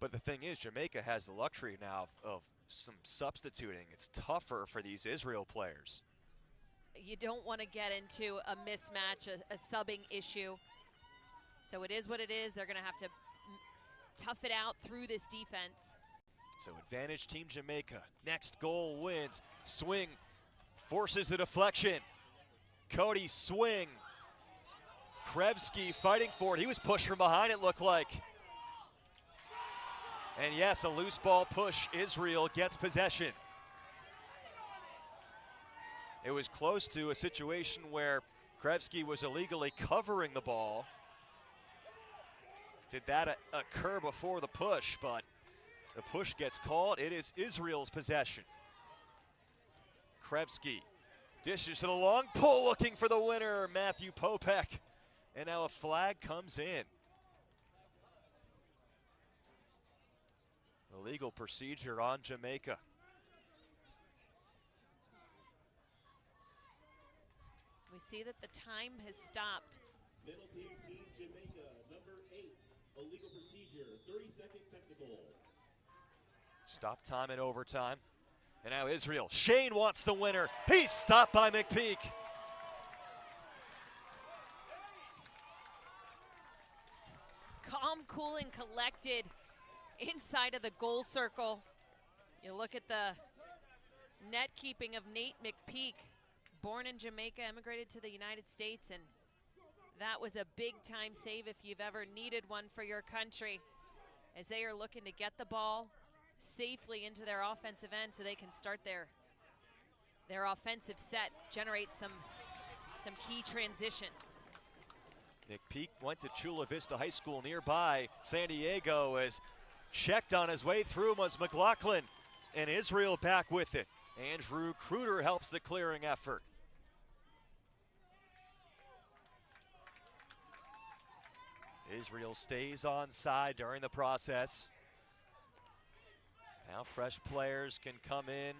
But the thing is, Jamaica has the luxury now of some substituting. It's tougher for these Israel players. You don't want to get into a mismatch, a subbing issue. So it is what it is. They're going to have to tough it out through this defense. So advantage Team Jamaica. Next goal wins. Swing forces the deflection. Cody Swing. Krevsky fighting for it. He was pushed from behind, it looked like. And yes, a loose ball push. Israel gets possession. It was close to a situation where Krevsky was illegally covering the ball. Did that occur before the push, but the push gets called. It is Israel's possession. Krevsky Dishes to the long pull, looking for the winner, Matthew Popek. And now a flag comes in. Illegal procedure on Jamaica. We see that the time has stopped. Penalty Team Jamaica, number 8. Illegal procedure, 30-second technical. Stop time in overtime. And now Israel. Shane wants the winner. He's stopped by McPeak. Calm, cool, and collected inside of the goal circle. You look at the net keeping of Nate McPeak, born in Jamaica, immigrated to the United States, and that was a big-time save if you've ever needed one for your country, as they are looking to get the ball safely into their offensive end so they can start their offensive set, generate some key transition. McPeak went to Chula Vista High School nearby San Diego, as checked on his way through was McLaughlin, and Israel back with it. Andrew Kruder helps the clearing effort. Israel stays onside during the process. Now fresh players can come in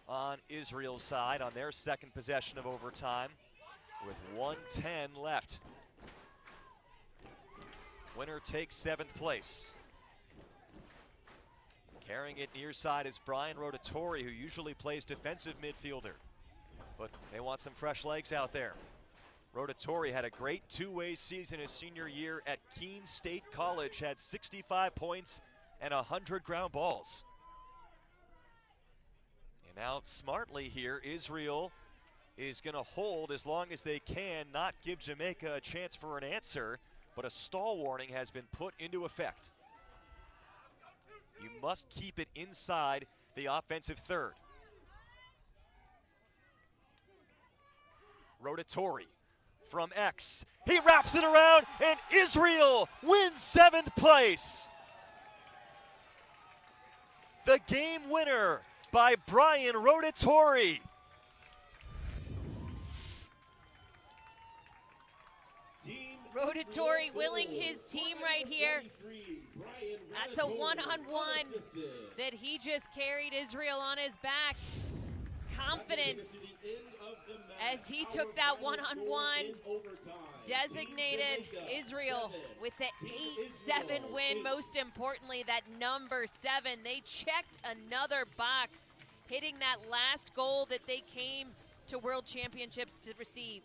on Israel's side on their second possession of overtime with 1:10 left. Winner takes 7th place. Carrying it near side is Brian Rotatori, who usually plays defensive midfielder. But they want some fresh legs out there. Rotatori had a great two-way season his senior year at Keene State College, had 65 points and 100 ground balls. And now smartly here, Israel is going to hold as long as they can, not give Jamaica a chance for an answer, but a stall warning has been put into effect. You must keep it inside the offensive third. Rotatori from X. He wraps it around, and Israel wins 7th place. The game winner by Brian Rotatori. Rotatori willing his team right here. That's a one-on-one that he just carried Israel on his back. Confidence as he took that one-on-one, designated Israel with the 8-7 win. Most importantly, that number 7. They checked another box, hitting that last goal that they came to World Championships to receive.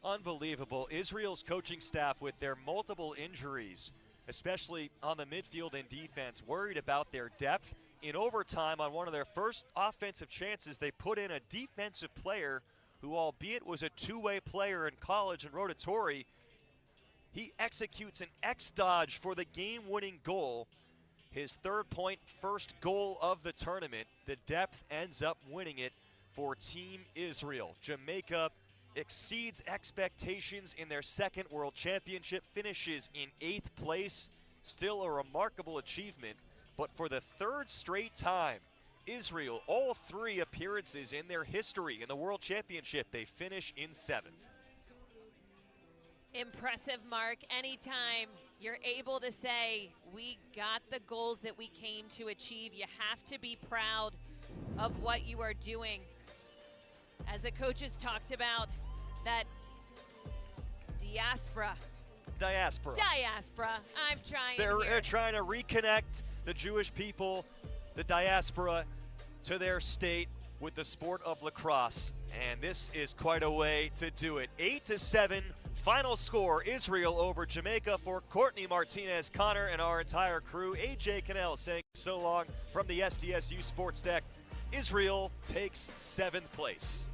Unbelievable. Israel's coaching staff, with their multiple injuries, especially on the midfield and defense, worried about their depth. In overtime, on one of their first offensive chances, they put in a defensive player who, albeit was a two-way player in college, and Rotatori, he executes an X-dodge for the game-winning goal. His 3rd point, first goal of the tournament. The depth ends up winning it for Team Israel. Jamaica exceeds expectations in their 2nd World Championship, finishes in 8th place. Still a remarkable achievement, but for the 3rd straight time, Israel, all 3 appearances in their history in the World Championship, they finish in 7th. Impressive, Mark. Anytime you're able to say, we got the goals that we came to achieve, you have to be proud of what you are doing. As the coaches talked about, that diaspora. I'm trying. They're trying to reconnect the Jewish people, the diaspora, to their state with the sport of lacrosse. And this is quite a way to do it. 8-7, final score, Israel over Jamaica. For Courtney Martinez, Connor, and our entire crew, AJ Cannell saying so long from the SDSU Sports Deck. Israel takes 7th place.